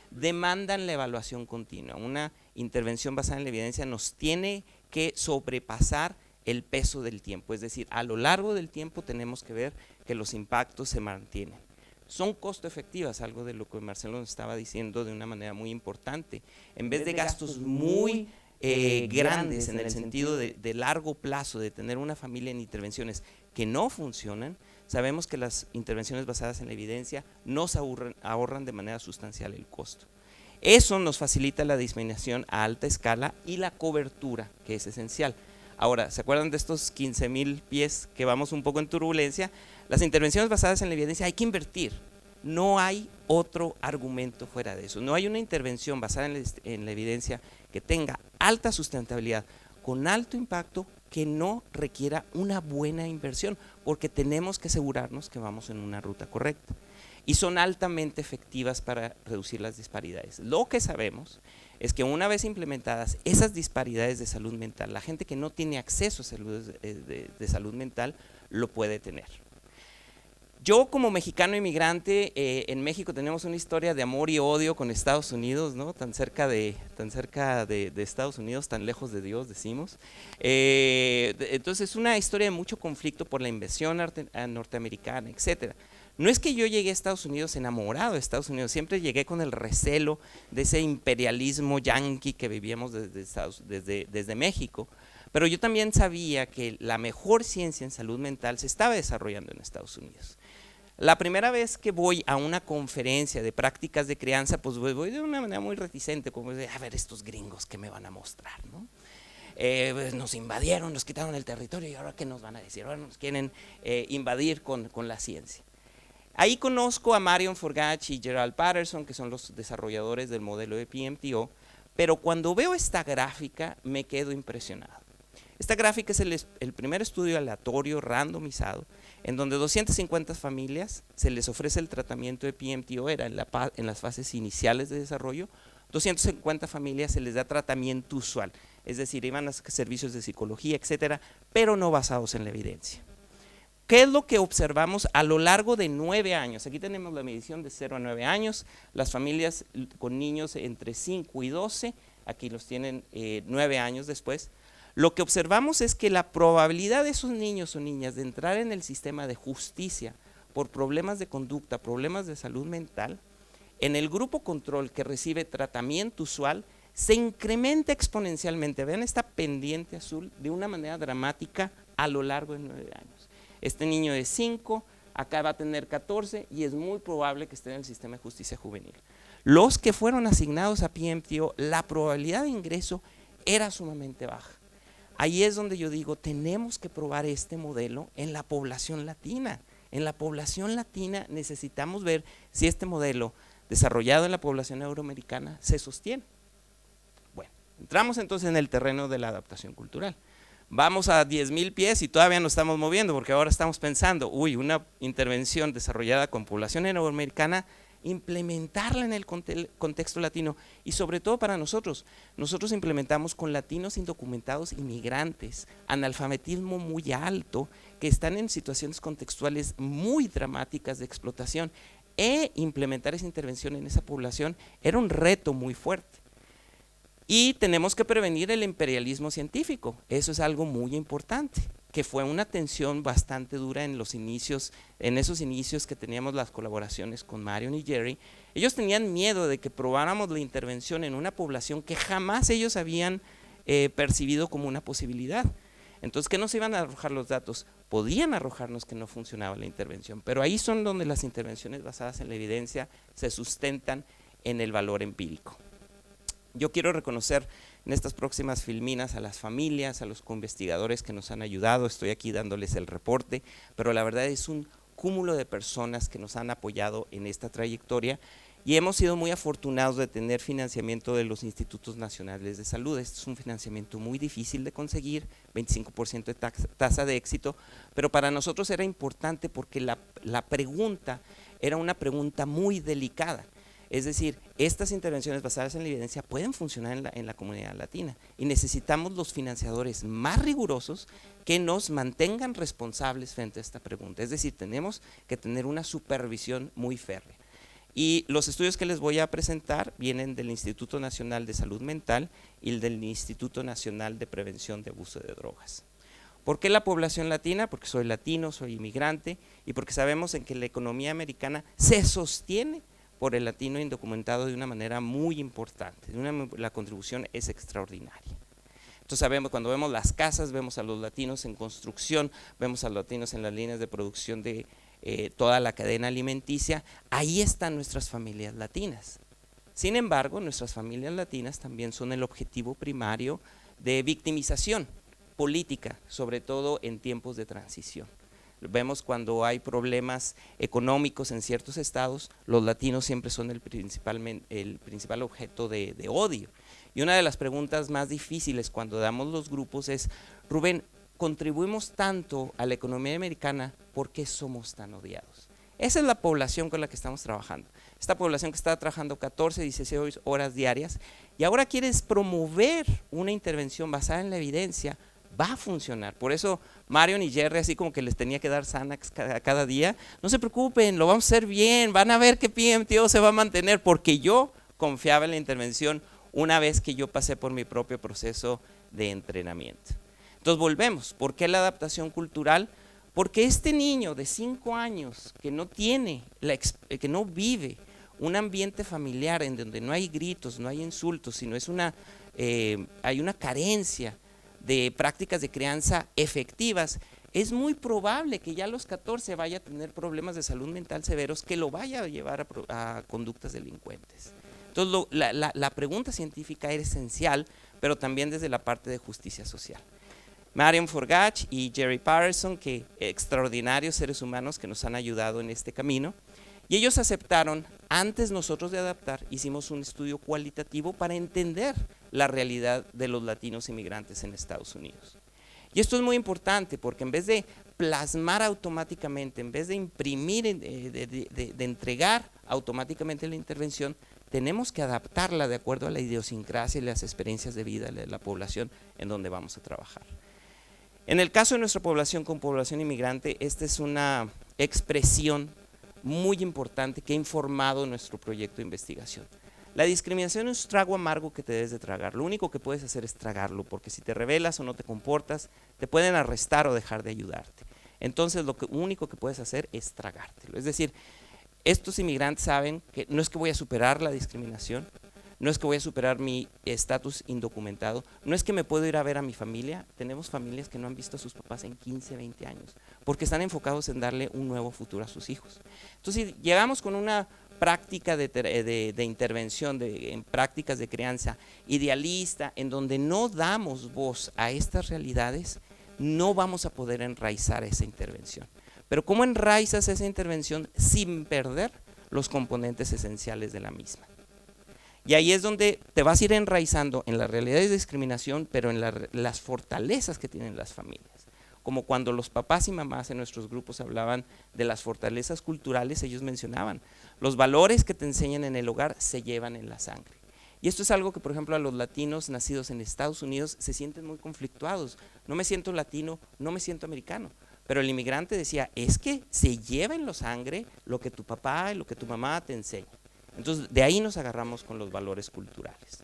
Demandan la evaluación continua, una intervención basada en la evidencia nos tiene que sobrepasar el peso del tiempo, es decir, a lo largo del tiempo tenemos que ver que los impactos se mantienen. Son costo efectivas, algo de lo que Marcelo nos estaba diciendo de una manera muy importante. En vez de gastos muy grandes en el sentido de largo plazo, de tener una familia en intervenciones que no funcionan, sabemos que las intervenciones basadas en la evidencia nos ahorran de manera sustancial el costo. Eso nos facilita la diseminación a alta escala y la cobertura, que es esencial. Ahora, ¿se acuerdan de estos 15,000 pies que vamos un poco en turbulencia? Las intervenciones basadas en la evidencia hay que invertir, no hay otro argumento fuera de eso, no hay una intervención basada en la evidencia que tenga alta sustentabilidad, con alto impacto, que no requiera una buena inversión, porque tenemos que asegurarnos que vamos en una ruta correcta. Y son altamente efectivas para reducir las disparidades. Lo que sabemos es que una vez implementadas esas disparidades de salud mental, la gente que no tiene acceso a de salud mental lo puede tener. Yo como mexicano inmigrante, en México tenemos una historia de amor y odio con Estados Unidos, ¿no? Tan cerca de Estados Unidos, tan lejos de Dios, decimos. Entonces es una historia de mucho conflicto por la inversión norteamericana, etcétera. No es que yo llegué a Estados Unidos enamorado de Estados Unidos, siempre llegué con el recelo de ese imperialismo yanqui que vivíamos desde México, pero yo también sabía que la mejor ciencia en salud mental se estaba desarrollando en Estados Unidos. La primera vez que voy a una conferencia de prácticas de crianza, pues voy de una manera muy reticente, como de, a ver estos gringos que me van a mostrar, ¿no? Nos invadieron, nos quitaron el territorio y ahora ¿qué nos van a decir? Ahora nos quieren invadir con la ciencia. Ahí conozco a Marion Forgach y Gerald Patterson, que son los desarrolladores del modelo de PMTO, pero cuando veo esta gráfica me quedo impresionado. Esta gráfica es el primer estudio aleatorio randomizado, en donde 250 familias se les ofrece el tratamiento de PMTO, era en las fases iniciales de desarrollo. 250 familias se les da tratamiento usual, es decir, iban a servicios de psicología, etcétera, pero no basados en la evidencia. ¿Qué es lo que observamos a lo largo de 9 años? Aquí tenemos la medición de 0 a 9 años, las familias con niños entre 5 y 12, aquí los tienen 9 años después. Lo que observamos es que la probabilidad de esos niños o niñas de entrar en el sistema de justicia por problemas de conducta, problemas de salud mental, en el grupo control que recibe tratamiento usual, se incrementa exponencialmente. Vean esta pendiente azul de una manera dramática a lo largo de 9 años. Este niño de 5, acá va a tener 14 y es muy probable que esté en el sistema de justicia juvenil. Los que fueron asignados a PMTO, la probabilidad de ingreso era sumamente baja. Ahí es donde yo digo, tenemos que probar este modelo en la población latina. En la población latina necesitamos ver si este modelo desarrollado en la población euroamericana se sostiene. Bueno, entramos entonces en el terreno de la adaptación cultural. Vamos a 10,000 pies y todavía nos estamos moviendo, porque ahora estamos pensando, una intervención desarrollada con población euroamericana, implementarla en el contexto latino, y sobre todo para nosotros implementamos con latinos indocumentados inmigrantes, analfabetismo muy alto, que están en situaciones contextuales muy dramáticas de explotación, implementar esa intervención en esa población era un reto muy fuerte. Y tenemos que prevenir el imperialismo científico, eso es algo muy importante, que fue una tensión bastante dura en esos inicios que teníamos las colaboraciones con Marion y Jerry. Ellos tenían miedo de que probáramos la intervención en una población que jamás ellos habían percibido como una posibilidad. Entonces, ¿qué nos iban a arrojar los datos? Podían arrojarnos que no funcionaba la intervención, pero ahí son donde las intervenciones basadas en la evidencia se sustentan en el valor empírico. Yo quiero reconocer en estas próximas filminas a las familias, a los coinvestigadores que nos han ayudado. Estoy aquí dándoles el reporte, pero la verdad es un cúmulo de personas que nos han apoyado en esta trayectoria y hemos sido muy afortunados de tener financiamiento de los institutos nacionales de salud. Este es un financiamiento muy difícil de conseguir, 25% de tasa de éxito, pero para nosotros era importante porque la pregunta era una pregunta muy delicada. Es decir, estas intervenciones basadas en la evidencia pueden funcionar en la comunidad latina y necesitamos los financiadores más rigurosos que nos mantengan responsables frente a esta pregunta. Es decir, tenemos que tener una supervisión muy férrea. Y los estudios que les voy a presentar vienen del Instituto Nacional de Salud Mental y del Instituto Nacional de Prevención de Abuso de Drogas. ¿Por qué la población latina? Porque soy latino, soy inmigrante y porque sabemos en que la economía americana se sostiene por el latino indocumentado de una manera muy importante, la contribución es extraordinaria. Entonces sabemos, cuando vemos las casas, vemos a los latinos en construcción, vemos a los latinos en las líneas de producción de toda la cadena alimenticia, ahí están nuestras familias latinas. Sin embargo, nuestras familias latinas también son el objetivo primario de victimización política, sobre todo en tiempos de transición. Vemos cuando hay problemas económicos en ciertos estados, los latinos siempre son el principal objeto de odio. Y una de las preguntas más difíciles cuando damos los grupos es, Rubén, contribuimos tanto a la economía americana, ¿por qué somos tan odiados? Esa es la población con la que estamos trabajando. Esta población que está trabajando 14, 16 horas diarias y ahora quieres promover una intervención basada en la evidencia, va a funcionar. Por eso Marion y Jerry, así como que les tenía que dar Xanax cada día, no se preocupen, lo vamos a hacer bien, van a ver que PMTO se va a mantener, porque yo confiaba en la intervención una vez que yo pasé por mi propio proceso de entrenamiento. Entonces volvemos, ¿por qué la adaptación cultural? Porque este niño de 5 años que no tiene, que no vive un ambiente familiar en donde no hay gritos, no hay insultos, sino hay una carencia de prácticas de crianza efectivas, es muy probable que ya a los 14 vaya a tener problemas de salud mental severos que lo vaya a llevar a conductas delincuentes. Entonces la pregunta científica es esencial, pero también desde la parte de justicia social. Marion Forgach y Jerry Patterson, que extraordinarios seres humanos que nos han ayudado en este camino. Y ellos aceptaron, antes nosotros de adaptar, hicimos un estudio cualitativo para entender la realidad de los latinos inmigrantes en Estados Unidos. Y esto es muy importante porque en vez de plasmar automáticamente, en vez de imprimir, de entregar automáticamente la intervención, tenemos que adaptarla de acuerdo a la idiosincrasia y las experiencias de vida de la población en donde vamos a trabajar. En el caso de nuestra población con población inmigrante, esta es una expresión muy importante que ha informado nuestro proyecto de investigación. La discriminación es un trago amargo que te debes de tragar. Lo único que puedes hacer es tragarlo, porque si te rebelas o no te comportas, te pueden arrestar o dejar de ayudarte. Entonces lo único que puedes hacer es tragártelo. Es decir, estos inmigrantes saben que no es que voy a superar la discriminación, no es que voy a superar mi estatus indocumentado, no es que me puedo ir a ver a mi familia. Tenemos familias que no han visto a sus papás en 15, 20 años, porque están enfocados en darle un nuevo futuro a sus hijos. Entonces, si llegamos con una práctica de intervención, en prácticas de crianza idealista, en donde no damos voz a estas realidades, no vamos a poder enraizar esa intervención. Pero ¿cómo enraizas esa intervención sin perder los componentes esenciales de la misma? Y ahí es donde te vas a ir enraizando en las realidades de discriminación, pero en las fortalezas que tienen las familias. Como cuando los papás y mamás en nuestros grupos hablaban de las fortalezas culturales, ellos mencionaban, los valores que te enseñan en el hogar se llevan en la sangre. Y esto es algo que, por ejemplo, a los latinos nacidos en Estados Unidos se sienten muy conflictuados. No me siento latino, no me siento americano. Pero el inmigrante decía, es que se lleva en la sangre lo que tu papá y lo que tu mamá te enseñan. Entonces, de ahí nos agarramos con los valores culturales.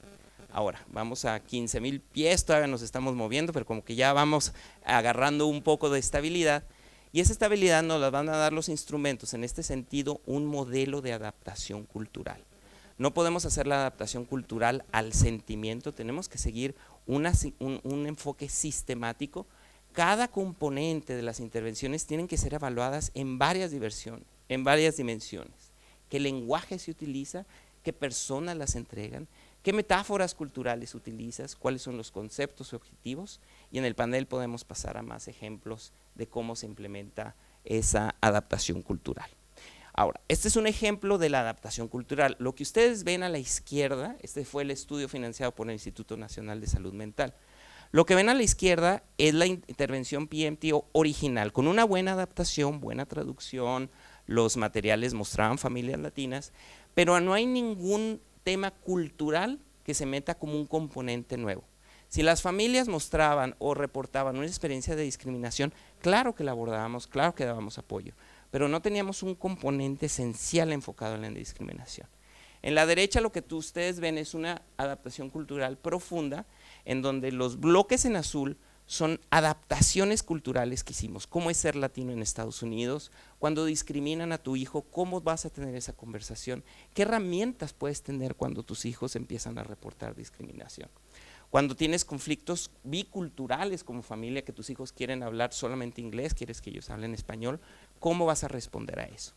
Ahora, vamos a 15,000 pies, todavía nos estamos moviendo, pero como que ya vamos agarrando un poco de estabilidad. Y esa estabilidad nos la van a dar los instrumentos, en este sentido, un modelo de adaptación cultural. No podemos hacer la adaptación cultural al sentimiento, tenemos que seguir un enfoque sistemático. Cada componente de las intervenciones tienen que ser evaluadas en varias dimensiones. ¿Qué lenguaje se utiliza? ¿Qué personas las entregan? ¿Qué metáforas culturales utilizas? ¿Cuáles son los conceptos y objetivos? Y en el panel podemos pasar a más ejemplos de cómo se implementa esa adaptación cultural. Ahora, este es un ejemplo de la adaptación cultural. Lo que ustedes ven a la izquierda, este fue el estudio financiado por el Instituto Nacional de Salud Mental. Lo que ven a la izquierda es la intervención PMT original, con una buena adaptación, buena traducción, los materiales mostraban familias latinas, pero no hay ningún tema cultural que se meta como un componente nuevo. Si las familias mostraban o reportaban una experiencia de discriminación, claro que la abordábamos, claro que dábamos apoyo, pero no teníamos un componente esencial enfocado en la discriminación. En la derecha lo que ustedes ven es una adaptación cultural profunda, en donde los bloques en azul son adaptaciones culturales que hicimos. ¿Cómo es ser latino en Estados Unidos? Cuando discriminan a tu hijo, ¿cómo vas a tener esa conversación? ¿Qué herramientas puedes tener cuando tus hijos empiezan a reportar discriminación? Cuando tienes conflictos biculturales como familia, que tus hijos quieren hablar solamente inglés, quieres que ellos hablen español, ¿cómo vas a responder a eso?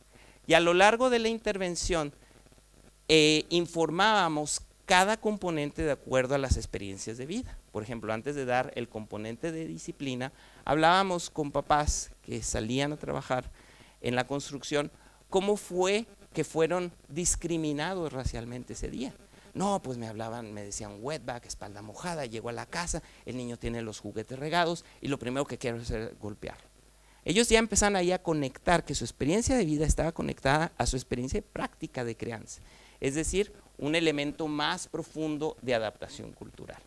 Y a lo largo de la intervención informábamos cada componente de acuerdo a las experiencias de vida. Por ejemplo, antes de dar el componente de disciplina, hablábamos con papás que salían a trabajar en la construcción, cómo fue que fueron discriminados racialmente ese día. No, pues me decían wetback, espalda mojada, llego a la casa, el niño tiene los juguetes regados y lo primero que quiero hacer es golpearlo. Ellos ya empezaron ahí a conectar que su experiencia de vida estaba conectada a su experiencia práctica de crianza, es decir, un elemento más profundo de adaptación cultural.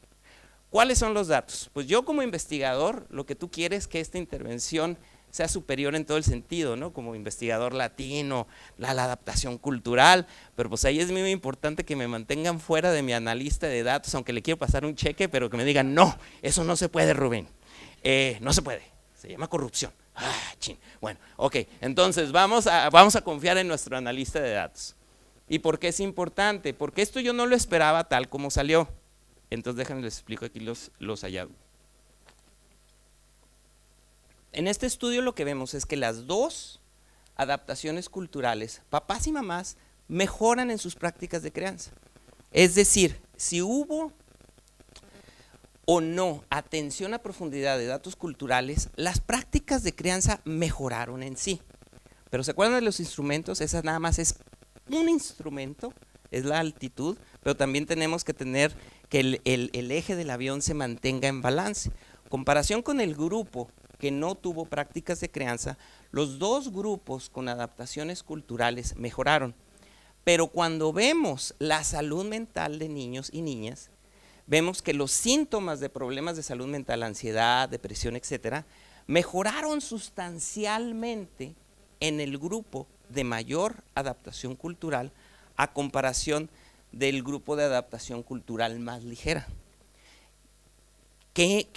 ¿Cuáles son los datos? Pues yo como investigador, lo que tú quieres es que esta intervención sea superior en todo el sentido, ¿no? Como investigador latino, la adaptación cultural, pero pues ahí es muy importante que me mantengan fuera de mi analista de datos, aunque le quiero pasar un cheque, pero que me digan, no, eso no se puede, Rubén, no se puede, se llama corrupción. Bueno, ok, entonces vamos a confiar en nuestro analista de datos. ¿Y por qué es importante? Porque esto yo no lo esperaba tal como salió. Entonces déjenme les explico aquí los hallazgos. En este estudio lo que vemos es que las dos adaptaciones culturales, papás y mamás, mejoran en sus prácticas de crianza. Es decir, si hubo o no atención a profundidad de datos culturales, las prácticas de crianza mejoraron en sí. Pero ¿se acuerdan de los instrumentos? Esa nada más es un instrumento, es la altitud, pero también tenemos que tener que el eje del avión se mantenga en balance. Comparación con el grupo que no tuvo prácticas de crianza, los dos grupos con adaptaciones culturales mejoraron. Pero cuando vemos la salud mental de niños y niñas, vemos que los síntomas de problemas de salud mental, ansiedad, depresión, etcétera, mejoraron sustancialmente en el grupo de mayor adaptación cultural a comparación del grupo de adaptación cultural más ligera. ¿Qué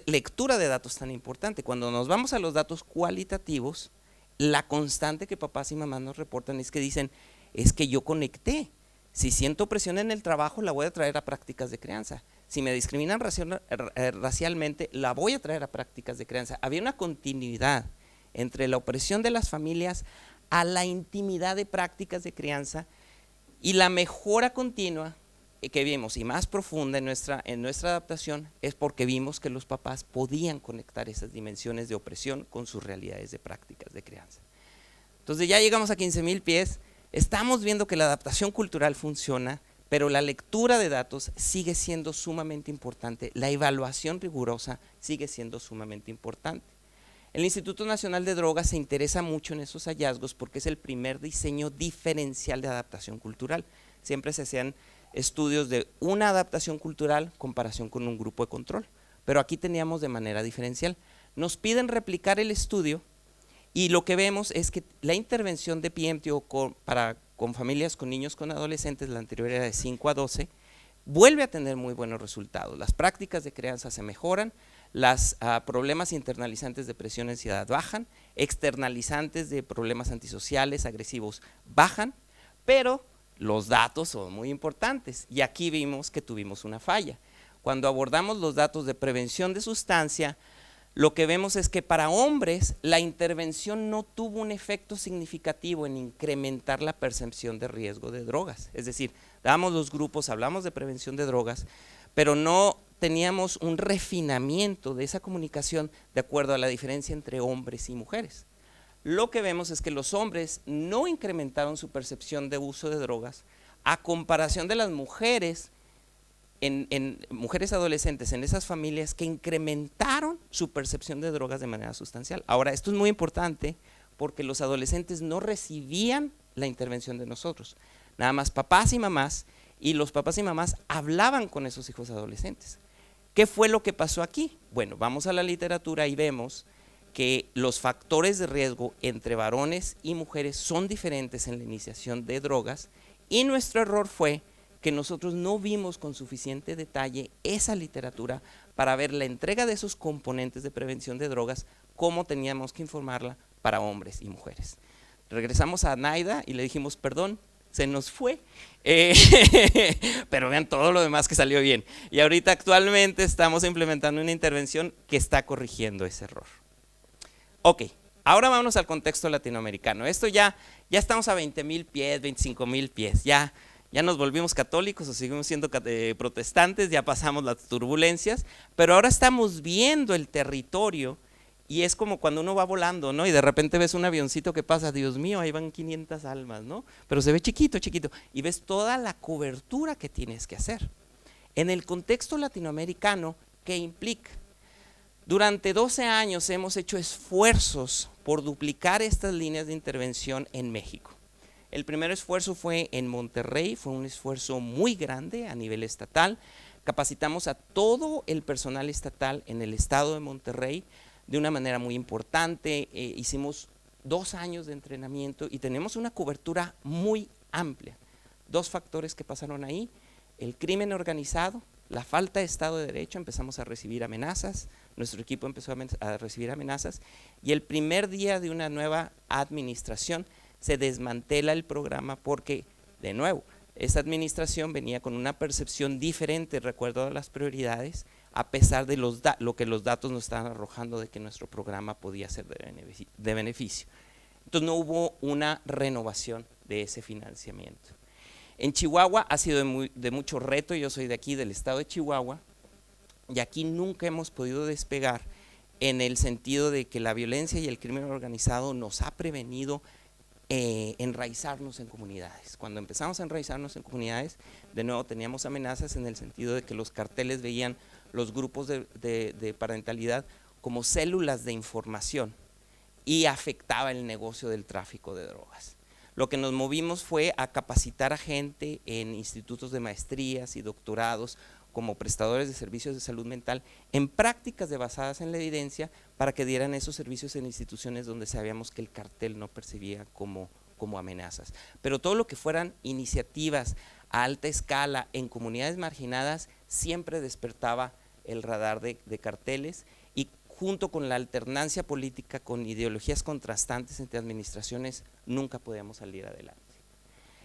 lectura de datos tan importante? Cuando nos vamos a los datos cualitativos, la constante que papás y mamás nos reportan es que dicen, es que yo conecté. Si siento presión en el trabajo, la voy a traer a prácticas de crianza. Si me discriminan racialmente, la voy a traer a prácticas de crianza. Había una continuidad entre la opresión de las familias a la intimidad de prácticas de crianza y la mejora continua que vimos y más profunda en nuestra adaptación es porque vimos que los papás podían conectar esas dimensiones de opresión con sus realidades de prácticas de crianza. Entonces ya llegamos a 15,000 pies, estamos viendo que la adaptación cultural funciona, pero la lectura de datos sigue siendo sumamente importante, la evaluación rigurosa sigue siendo sumamente importante. El Instituto Nacional de Drogas se interesa mucho en esos hallazgos porque es el primer diseño diferencial de adaptación cultural. Siempre se hacían estudios de una adaptación cultural en comparación con un grupo de control, pero aquí teníamos de manera diferencial. Nos piden replicar el estudio y lo que vemos es que la intervención de PMTO con familias con niños con adolescentes, la anterior era de 5 a 12, vuelve a tener muy buenos resultados. Las prácticas de crianza se mejoran, los problemas internalizantes de depresión y ansiedad bajan, externalizantes de problemas antisociales, agresivos bajan, pero los datos son muy importantes y aquí vimos que tuvimos una falla. Cuando abordamos los datos de prevención de sustancia, lo que vemos es que para hombres la intervención no tuvo un efecto significativo en incrementar la percepción de riesgo de drogas. Es decir, damos los grupos, hablamos de prevención de drogas, pero no teníamos un refinamiento de esa comunicación de acuerdo a la diferencia entre hombres y mujeres. Lo que vemos es que los hombres no incrementaron su percepción de uso de drogas a comparación de las mujeres, en mujeres adolescentes, en esas familias que incrementaron su percepción de drogas de manera sustancial. Ahora, esto es muy importante porque los adolescentes no recibían la intervención de nosotros, nada más papás y mamás, y los papás y mamás hablaban con esos hijos adolescentes. ¿Qué fue lo que pasó aquí? Bueno, vamos a la literatura y vemos que los factores de riesgo entre varones y mujeres son diferentes en la iniciación de drogas y nuestro error fue que nosotros no vimos con suficiente detalle esa literatura para ver la entrega de esos componentes de prevención de drogas, cómo teníamos que informarla para hombres y mujeres. Regresamos a Naida y le dijimos, perdón, se nos fue, pero vean todo lo demás que salió bien. Y ahorita actualmente estamos implementando una intervención que está corrigiendo ese error. Ok, ahora vámonos al contexto latinoamericano. Esto ya estamos a 20,000 pies, 25,000 pies, ya nos volvimos católicos o seguimos siendo protestantes, ya pasamos las turbulencias, pero ahora estamos viendo el territorio y es como cuando uno va volando, ¿no? Y de repente ves un avioncito que pasa, Dios mío, ahí van 500 almas, ¿no? Pero se ve chiquito, chiquito, y ves toda la cobertura que tienes que hacer. En el contexto latinoamericano, ¿qué implica? Durante 12 años hemos hecho esfuerzos por duplicar estas líneas de intervención en México. El primer esfuerzo fue en Monterrey, fue un esfuerzo muy grande a nivel estatal. Capacitamos a todo el personal estatal en el estado de Monterrey de una manera muy importante. Hicimos 2 años de entrenamiento y tenemos una cobertura muy amplia. 2 factores que pasaron ahí: el crimen organizado, la falta de Estado de Derecho. Empezamos a recibir amenazas, nuestro equipo empezó a recibir amenazas y el primer día de una nueva administración se desmantela el programa porque, de nuevo, esa administración venía con una percepción diferente, recuerdo a las prioridades, a pesar de lo que los datos nos estaban arrojando de que nuestro programa podía ser de beneficio. Entonces no hubo una renovación de ese financiamiento. En Chihuahua ha sido de mucho reto, yo soy de aquí, del estado de Chihuahua, y aquí nunca hemos podido despegar en el sentido de que la violencia y el crimen organizado nos ha prevenido enraizarnos en comunidades. Cuando empezamos a enraizarnos en comunidades, de nuevo teníamos amenazas en el sentido de que los carteles veían los grupos de parentalidad como células de información y afectaba el negocio del tráfico de drogas. Lo que nos movimos fue a capacitar a gente en institutos de maestrías y doctorados como prestadores de servicios de salud mental en prácticas basadas en la evidencia para que dieran esos servicios en instituciones donde sabíamos que el cartel no percibía como amenazas. Pero todo lo que fueran iniciativas a alta escala en comunidades marginadas siempre despertaba el radar de carteles, y junto con la alternancia política, con ideologías contrastantes entre administraciones, nunca podíamos salir adelante.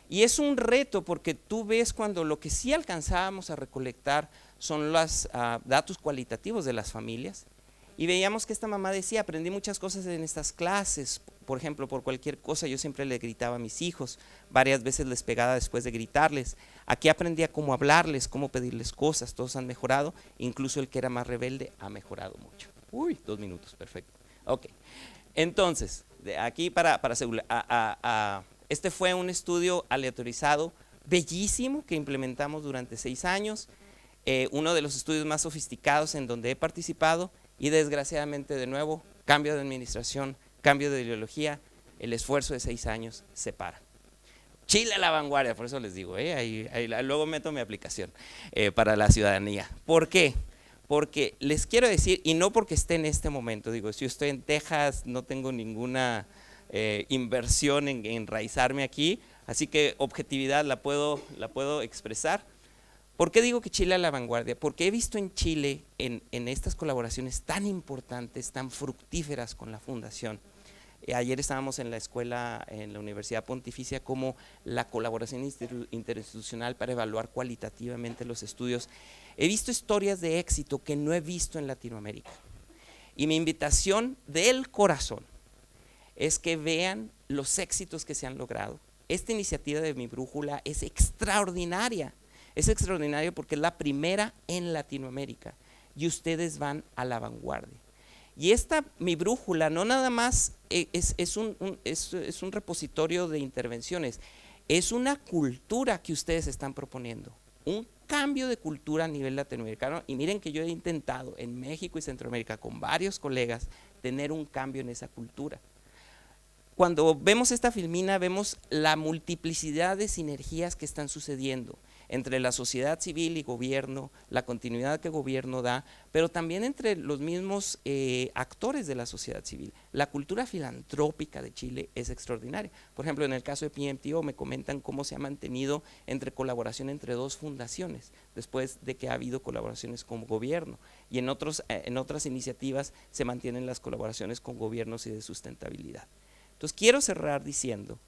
Y es un reto porque tú ves cuando lo que sí alcanzábamos a recolectar son los datos cualitativos de las familias, y veíamos que esta mamá decía, aprendí muchas cosas en estas clases, por ejemplo, por cualquier cosa yo siempre le gritaba a mis hijos, varias veces les pegaba después de gritarles, aquí aprendí a cómo hablarles, cómo pedirles cosas, todos han mejorado, incluso el que era más rebelde ha mejorado mucho. Uy, 2 minutos, perfecto. Ok, entonces, de aquí para asegurar, este fue un estudio aleatorizado bellísimo que implementamos durante 6 años, uno de los estudios más sofisticados en donde he participado, y desgraciadamente de nuevo, cambio de administración, cambio de ideología, el esfuerzo de 6 años se para. Chile a la vanguardia, por eso les digo, ahí luego meto mi aplicación para la ciudadanía. ¿Por qué? Porque les quiero decir, y no porque esté en este momento, digo, si yo estoy en Texas, no tengo ninguna inversión en enraizarme aquí, así que objetividad la puedo expresar. ¿Por qué digo que Chile a la vanguardia? Porque he visto en Chile, en estas colaboraciones tan importantes, tan fructíferas con la Fundación. Ayer estábamos en la escuela, en la Universidad Pontificia, como la colaboración interinstitucional para evaluar cualitativamente los estudios. He visto historias de éxito que no he visto en Latinoamérica. Y mi invitación del corazón es que vean los éxitos que se han logrado. Esta iniciativa de Mi Brújula es extraordinaria. Es extraordinario porque es la primera en Latinoamérica y ustedes van a la vanguardia. Y esta Mi Brújula no nada más es un repositorio de intervenciones, es una cultura que ustedes están proponiendo, un cambio de cultura a nivel latinoamericano. Y miren que yo he intentado en México y Centroamérica con varios colegas tener un cambio en esa cultura. Cuando vemos esta filmina vemos la multiplicidad de sinergias que están sucediendo entre la sociedad civil y gobierno, la continuidad que el gobierno da, pero también entre los mismos actores de la sociedad civil. La cultura filantrópica de Chile es extraordinaria. Por ejemplo, en el caso de PMTO me comentan cómo se ha mantenido colaboración entre 2 fundaciones, después de que ha habido colaboraciones con gobierno, y en otras iniciativas se mantienen las colaboraciones con gobiernos y de sustentabilidad. Entonces quiero cerrar diciendo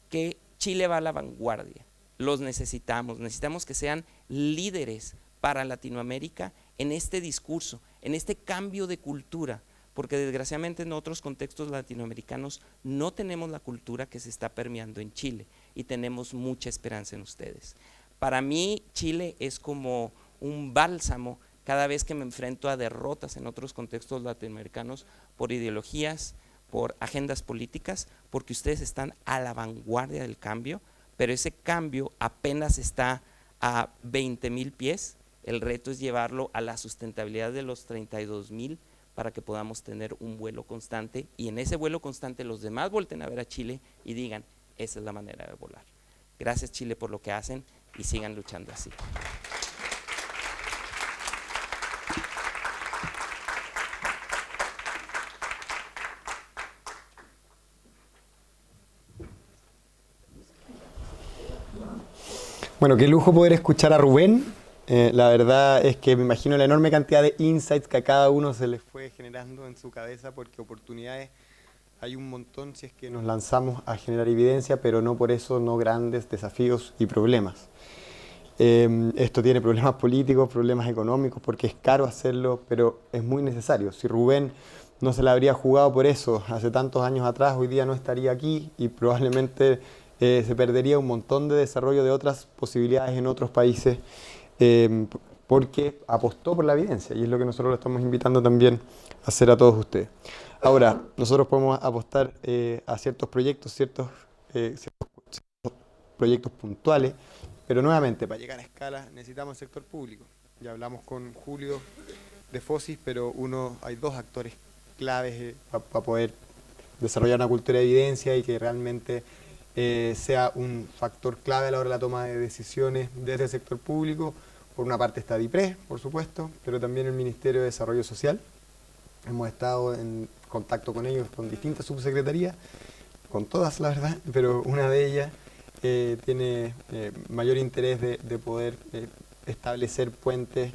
que Chile va a la vanguardia. Los necesitamos que sean líderes para Latinoamérica en este discurso, en este cambio de cultura, porque desgraciadamente en otros contextos latinoamericanos no tenemos la cultura que se está permeando en Chile, y tenemos mucha esperanza en ustedes. Para mí Chile es como un bálsamo cada vez que me enfrento a derrotas en otros contextos latinoamericanos por ideologías, por agendas políticas, porque ustedes están a la vanguardia del cambio, pero ese cambio apenas está a 20,000 pies. El reto es llevarlo a la sustentabilidad de los 32,000 para que podamos tener un vuelo constante, y en ese vuelo constante los demás volten a ver a Chile y digan, esa es la manera de volar. Gracias Chile por lo que hacen y sigan luchando así. Bueno, qué lujo poder escuchar a Rubén. La verdad es que me imagino la enorme cantidad de insights que a cada uno se les fue generando en su cabeza, porque oportunidades hay un montón si es que nos lanzamos a generar evidencia, pero no por eso no grandes desafíos y problemas. Esto tiene problemas políticos, problemas económicos, porque es caro hacerlo, pero es muy necesario. Si Rubén no se la habría jugado por eso hace tantos años atrás, hoy día no estaría aquí, y probablemente se perdería un montón de desarrollo de otras posibilidades en otros países porque apostó por la evidencia, y es lo que nosotros lo estamos invitando también a hacer a todos ustedes. Ahora, nosotros podemos apostar a ciertos proyectos, ciertos proyectos puntuales, pero nuevamente, para llegar a escala necesitamos el sector público. Ya hablamos con Julio de FOSIS, pero hay dos actores claves para poder desarrollar una cultura de evidencia y que realmente sea un factor clave a la hora de la toma de decisiones desde el sector público. Por una parte está DIPRES, por supuesto, pero también el Ministerio de Desarrollo Social. Hemos estado en contacto con ellos, con distintas subsecretarías, con todas la verdad, pero una de ellas tiene mayor interés de poder establecer puentes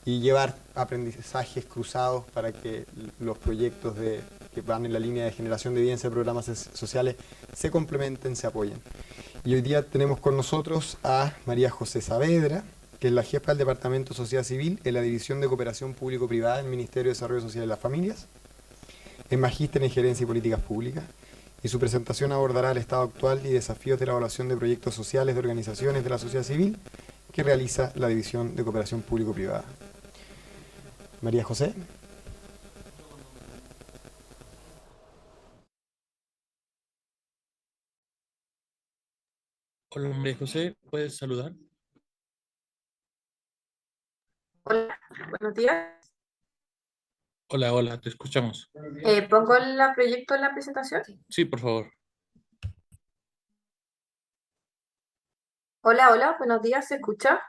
y llevar aprendizajes cruzados para que los proyectos que van en la línea de generación de evidencia de programas sociales se complementen, se apoyen. Y hoy día tenemos con nosotros a María José Saavedra, que es la jefa del Departamento de Sociedad Civil en la División de Cooperación Público-Privada del Ministerio de Desarrollo Social y las Familias. Es magíster en Gerencia y Políticas Públicas, y su presentación abordará el estado actual y desafíos de la evaluación de proyectos sociales de organizaciones de la sociedad civil que realiza la División de Cooperación Público-Privada. María José. Hola, María José, ¿puedes saludar? Hola, buenos días. Hola, hola, te escuchamos. ¿Pongo el proyecto en la presentación? Sí, por favor. Hola, hola, buenos días, ¿se escucha?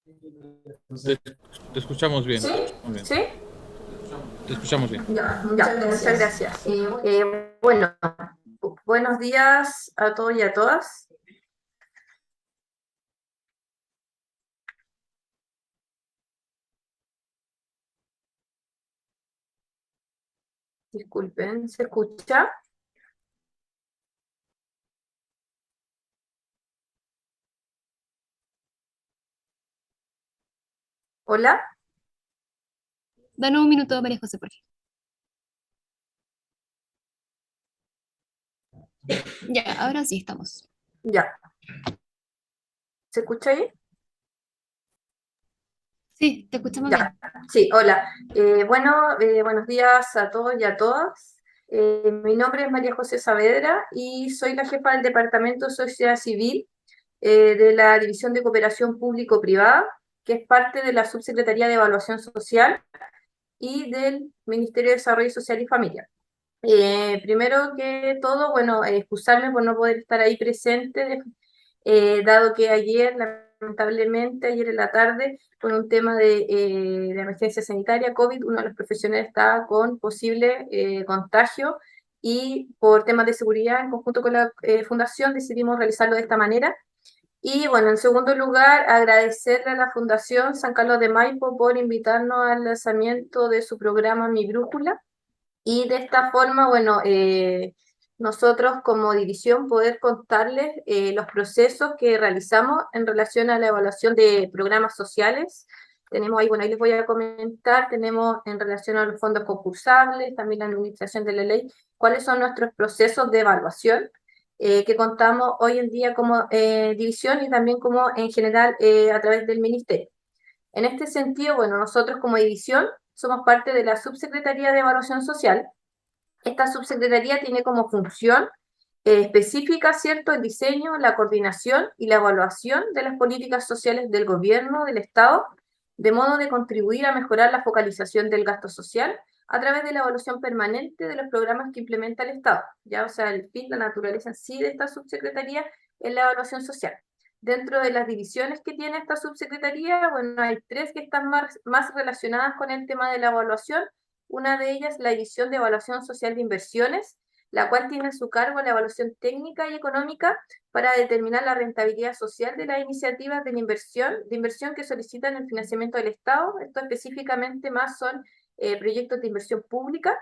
Te escuchamos bien. ¿Sí? Te escuchamos bien. ¿Sí? Te escuchamos bien. Ya, muchas gracias. Bueno, buenos días a todos y a todas. Disculpen, ¿se escucha? Hola. Danos un minuto, María José, por favor. Ya, ahora sí estamos. Ya. ¿Se escucha ahí? Sí, te escuchamos Ya, bien. sí, hola. Buenos días a todos y a todas. Mi nombre es María José Saavedra y soy la jefa del Departamento de Sociedad Civil de la División de Cooperación Público-Privada, que es parte de la Subsecretaría de Evaluación Social y del Ministerio de Desarrollo Social y Familia. Primero que todo, bueno, excusarme por no poder estar ahí presente, dado que ayer, lamentablemente, ayer en la tarde, con un tema de emergencia sanitaria, COVID, uno de los profesionales estaba con posible contagio y por temas de seguridad, en conjunto con la Fundación, decidimos realizarlo de esta manera. Y bueno, en segundo lugar, agradecerle a la Fundación San Carlos de Maipo por invitarnos al lanzamiento de su programa Mi Brújula. Y de esta forma, bueno, nosotros como división poder contarles los procesos que realizamos en relación a la evaluación de programas sociales. Tenemos ahí, bueno, ahí les voy a comentar, tenemos en relación a los fondos concursables, también la administración de la ley, cuáles son nuestros procesos de evaluación que contamos hoy en día como división y también como en general a través del ministerio. En este sentido, bueno, nosotros como división somos parte de la Subsecretaría de Evaluación Social. Esta subsecretaría tiene como función específica, ¿cierto?, el diseño, la coordinación y la evaluación de las políticas sociales del gobierno, del Estado, de modo de contribuir a mejorar la focalización del gasto social a través de la evaluación permanente de los programas que implementa el Estado. Ya, o sea, el fin, la naturaleza en sí de esta subsecretaría es la evaluación social. Dentro de las divisiones que tiene esta subsecretaría, bueno, hay tres que están más relacionadas con el tema de la evaluación. Una de ellas, la División de Evaluación Social de Inversiones, la cual tiene a su cargo la evaluación técnica y económica para determinar la rentabilidad social de las iniciativas de inversión que solicitan el financiamiento del Estado. Esto específicamente más son proyectos de inversión pública.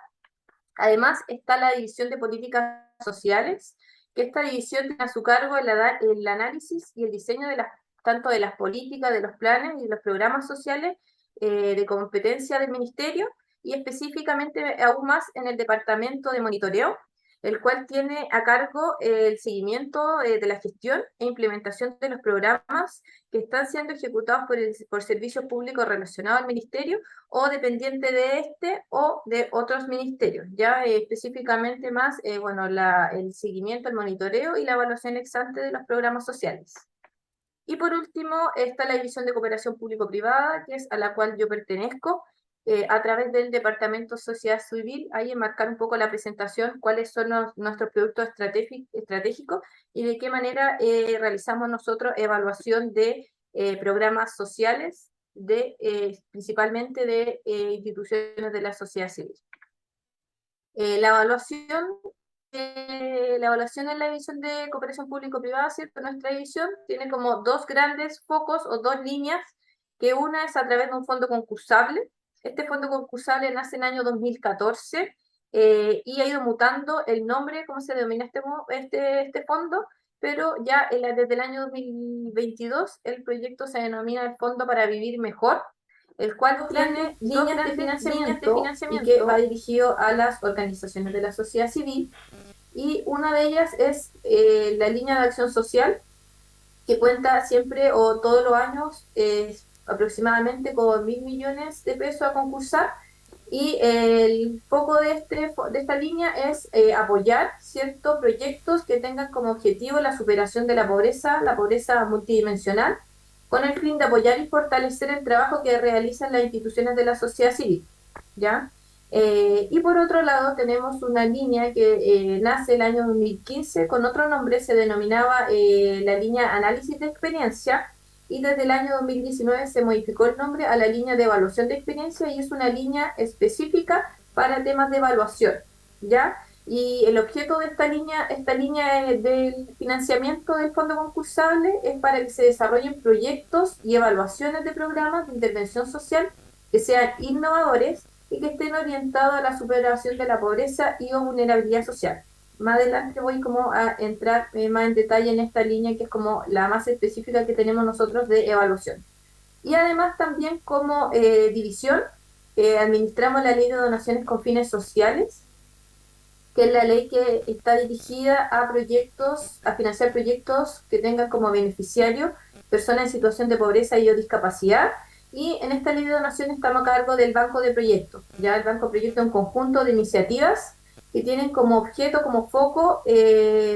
Además, está la División de Políticas Sociales, que esta división tiene a su cargo el análisis y el diseño de tanto de las políticas, de los planes y de los programas sociales de competencia del Ministerio, y específicamente aún más en el departamento de monitoreo, el cual tiene a cargo el seguimiento de la gestión e implementación de los programas que están siendo ejecutados por servicios públicos relacionados al ministerio o dependiente de este o de otros ministerios. Ya específicamente más, bueno, el seguimiento, el monitoreo y la evaluación ex ante de los programas sociales. Y por último está la División de Cooperación Público-Privada, que es a la cual yo pertenezco, a través del Departamento de Sociedad Civil, ahí enmarcar un poco la presentación, cuáles son nuestros productos estratégicos y de qué manera realizamos nosotros evaluación de programas sociales, principalmente de instituciones de la sociedad civil. La evaluación en la división de cooperación público-privada, ¿cierto? Nuestra división tiene como dos grandes focos o dos líneas, que una es a través de un fondo concursable. Este fondo concursable nace en el año 2014 y ha ido mutando el nombre, cómo se denomina este fondo, pero ya desde el año 2022 el proyecto se denomina el Fondo para Vivir Mejor, el cual tiene líneas de financiamiento y que va dirigido a las organizaciones de la sociedad civil, y una de ellas es la línea de acción social, que cuenta siempre o todos los años aproximadamente con 1.000 millones de pesos a concursar, y el foco de esta línea es apoyar ciertos proyectos que tengan como objetivo la superación de la pobreza multidimensional, con el fin de apoyar y fortalecer el trabajo que realizan las instituciones de la sociedad civil, ¿ya? Y por otro lado tenemos una línea que nace el año 2015, con otro nombre, se denominaba la línea Análisis de Experiencia, y desde el año 2019 se modificó el nombre a la línea de Evaluación de Experiencia, y es una línea específica para temas de evaluación, ¿ya? Y el objeto de esta línea del financiamiento del fondo concursable es para que se desarrollen proyectos y evaluaciones de programas de intervención social que sean innovadores y que estén orientados a la superación de la pobreza y o vulnerabilidad social. Más adelante voy como a entrar más en detalle en esta línea, que es como la más específica que tenemos nosotros de evaluación. Y además también como división administramos la Ley de Donaciones con Fines Sociales, que es la ley que está dirigida a financiar proyectos que tengan como beneficiario personas en situación de pobreza y o discapacidad. Y en esta ley de donaciones estamos a cargo del banco de proyectos. Ya el banco de proyectos es un conjunto de iniciativas que tienen como objeto, como foco,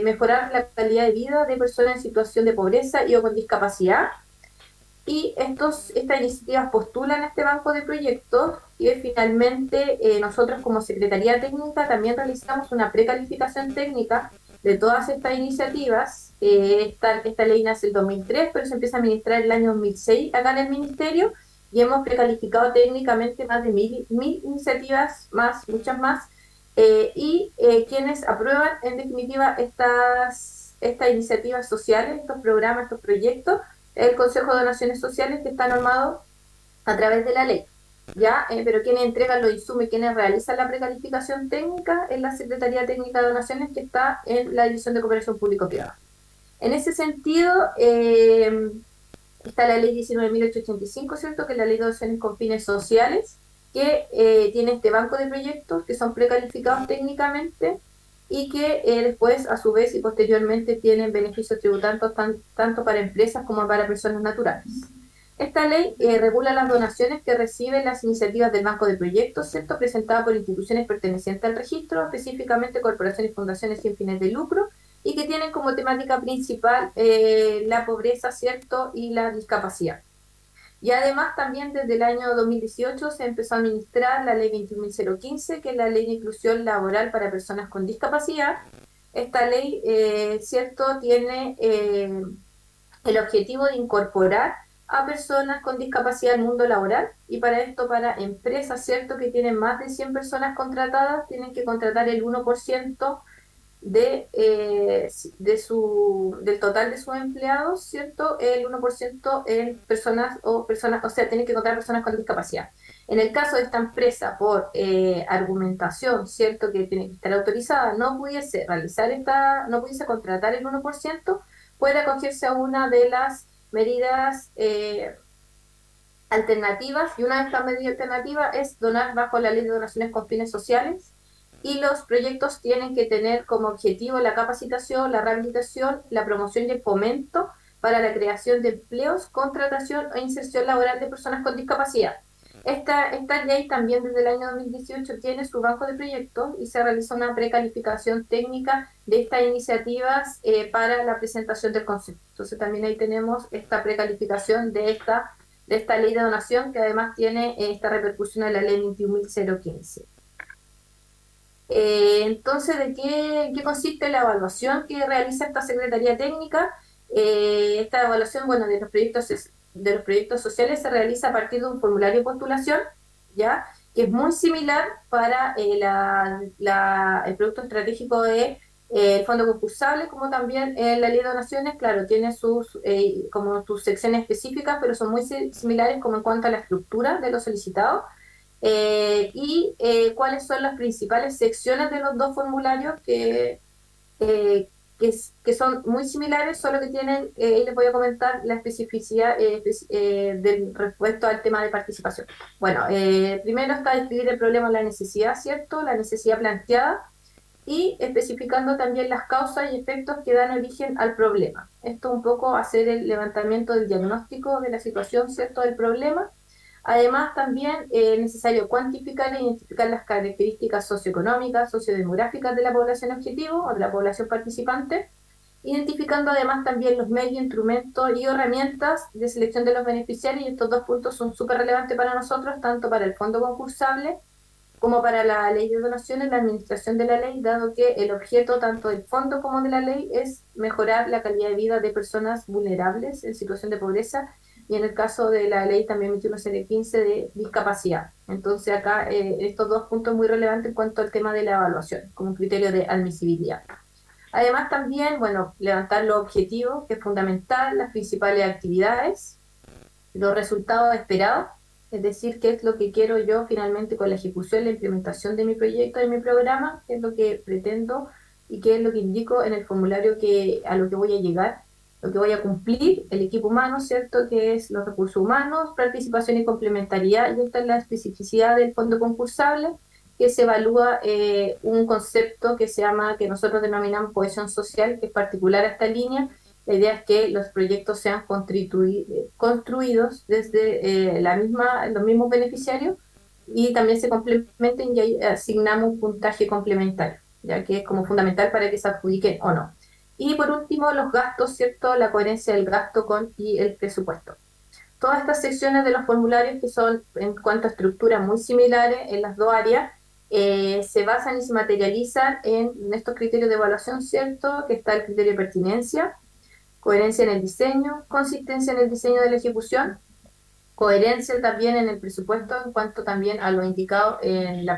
mejorar la calidad de vida de personas en situación de pobreza y o con discapacidad. Y estas iniciativas postulan a este banco de proyectos, y finalmente nosotros como Secretaría Técnica también realizamos una precalificación técnica de todas estas iniciativas. Esta ley nace en el 2003, pero se empieza a administrar en el año 2006 acá en el Ministerio, y hemos precalificado técnicamente más de 1.000 iniciativas, muchas más, y quienes aprueban en definitiva estas iniciativas sociales, estos programas, estos proyectos, el Consejo de Donaciones Sociales, que está normado a través de la ley, ¿ya? Pero quienes entregan los insumos y quienes realizan la precalificación técnica es la Secretaría Técnica de Donaciones, que está en la División de Cooperación Público-Privada. En ese sentido, está la Ley 19.885, ¿cierto?, que es la Ley de Donaciones con Fines Sociales, que tiene este banco de proyectos que son precalificados técnicamente y que después, a su vez y posteriormente, tienen beneficios tributarios tanto para empresas como para personas naturales. Esta ley regula las donaciones que reciben las iniciativas del banco de proyectos, ¿cierto?, presentadas por instituciones pertenecientes al registro, específicamente corporaciones y fundaciones sin fines de lucro, y que tienen como temática principal la pobreza, ¿cierto?, y la discapacidad. Y además también desde el año 2018 se empezó a administrar la ley 21.015, que es la ley de inclusión laboral para personas con discapacidad. Esta ley, ¿cierto?, tiene el objetivo de incorporar a personas con discapacidad al mundo laboral, y para esto, para empresas, ¿cierto?, que tienen más de 100 personas contratadas, tienen que contratar el 1% del total de sus empleados, ¿cierto?, el 1% en personas, o sea, tienen que contratar personas con discapacidad. En el caso de esta empresa, por argumentación, ¿cierto?, que tiene que estar autorizada, no pudiese contratar el 1%, puede acogerse a una de las medidas alternativas, y una de estas medidas alternativas es donar bajo la Ley de Donaciones con Fines Sociales, y los proyectos tienen que tener como objetivo la capacitación, la rehabilitación, la promoción y el fomento para la creación de empleos, contratación e inserción laboral de personas con discapacidad. Esta ley también desde el año 2018 tiene su banco de proyectos y se realiza una precalificación técnica de estas iniciativas para la presentación del concepto. Entonces también ahí tenemos esta precalificación de esta ley de donación, que además tiene esta repercusión en la ley 21.015. Entonces, ¿de qué consiste la evaluación que realiza esta Secretaría Técnica? Esta evaluación, bueno, de los proyectos sociales se realiza a partir de un formulario de postulación, ¿ya? Que es muy similar para el producto estratégico de el fondo concursable, como también la ley de donaciones. Claro, tiene como sus secciones específicas, pero son muy similares como en cuanto a la estructura de lo solicitado. Cuáles son las principales secciones de los dos formularios que son muy similares, solo que tienen, y les voy a comentar la especificidad respecto al tema de participación. Bueno, primero está describir el problema, la necesidad, ¿cierto? La necesidad planteada, y especificando también las causas y efectos que dan origen al problema. Esto un poco hacer el levantamiento del diagnóstico de la situación, ¿cierto?, del problema. Además, también es necesario cuantificar e identificar las características socioeconómicas, sociodemográficas de la población objetivo o de la población participante, identificando además también los medios, instrumentos y herramientas de selección de los beneficiarios. Y estos dos puntos son súper relevantes para nosotros, tanto para el fondo concursable como para la ley de donaciones, la administración de la ley, dado que el objeto tanto del fondo como de la ley es mejorar la calidad de vida de personas vulnerables en situación de pobreza, y en el caso de la ley también 21.015 de discapacidad. Entonces acá estos dos puntos muy relevantes en cuanto al tema de la evaluación, como un criterio de admisibilidad. Además también, bueno, levantar los objetivos, que es fundamental, las principales actividades, los resultados esperados, es decir, qué es lo que quiero yo finalmente con la ejecución, la implementación de mi proyecto, de mi programa, qué es lo que pretendo y qué es lo que indico en el formulario a lo que voy a llegar, lo que voy a cumplir, el equipo humano, ¿cierto?, que es los recursos humanos, participación y complementariedad. Y esta es la especificidad del fondo concursable, que se evalúa un concepto que nosotros denominamos cohesión social, que es particular a esta línea. La idea es que los proyectos sean construidos desde los mismos beneficiarios, y también se complementen, y ahí asignamos un puntaje complementario, ya que es como fundamental para que se adjudiquen o no. Y por último, los gastos, ¿cierto?, la coherencia del gasto y el presupuesto. Todas estas secciones de los formularios, que son en cuanto a estructura muy similares en las dos áreas, se basan y se materializan en estos criterios de evaluación, ¿cierto?, que está el criterio de pertinencia, coherencia en el diseño, consistencia en el diseño de la ejecución, coherencia también en el presupuesto en cuanto también a lo indicado en la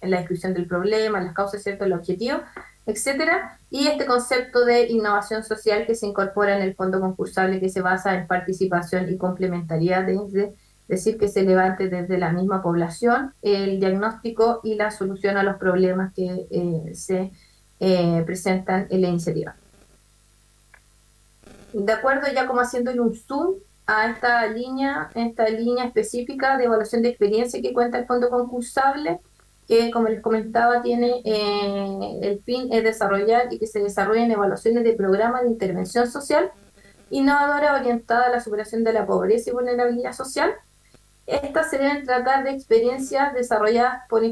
descripción del problema, las causas, ¿cierto?, el objetivo, etcétera, y este concepto de innovación social que se incorpora en el fondo concursable, que se basa en participación y complementariedad, es decir, que se levante desde la misma población el diagnóstico y la solución a los problemas que se presentan en la iniciativa. De acuerdo, ya como haciendo un zoom a esta línea específica de evaluación de experiencia que cuenta el fondo concursable, que como les comentaba tiene el fin es desarrollar y que se desarrollen evaluaciones de programas de intervención social innovadora orientada a la superación de la pobreza y vulnerabilidad social. Estas se deben tratar de experiencias desarrolladas por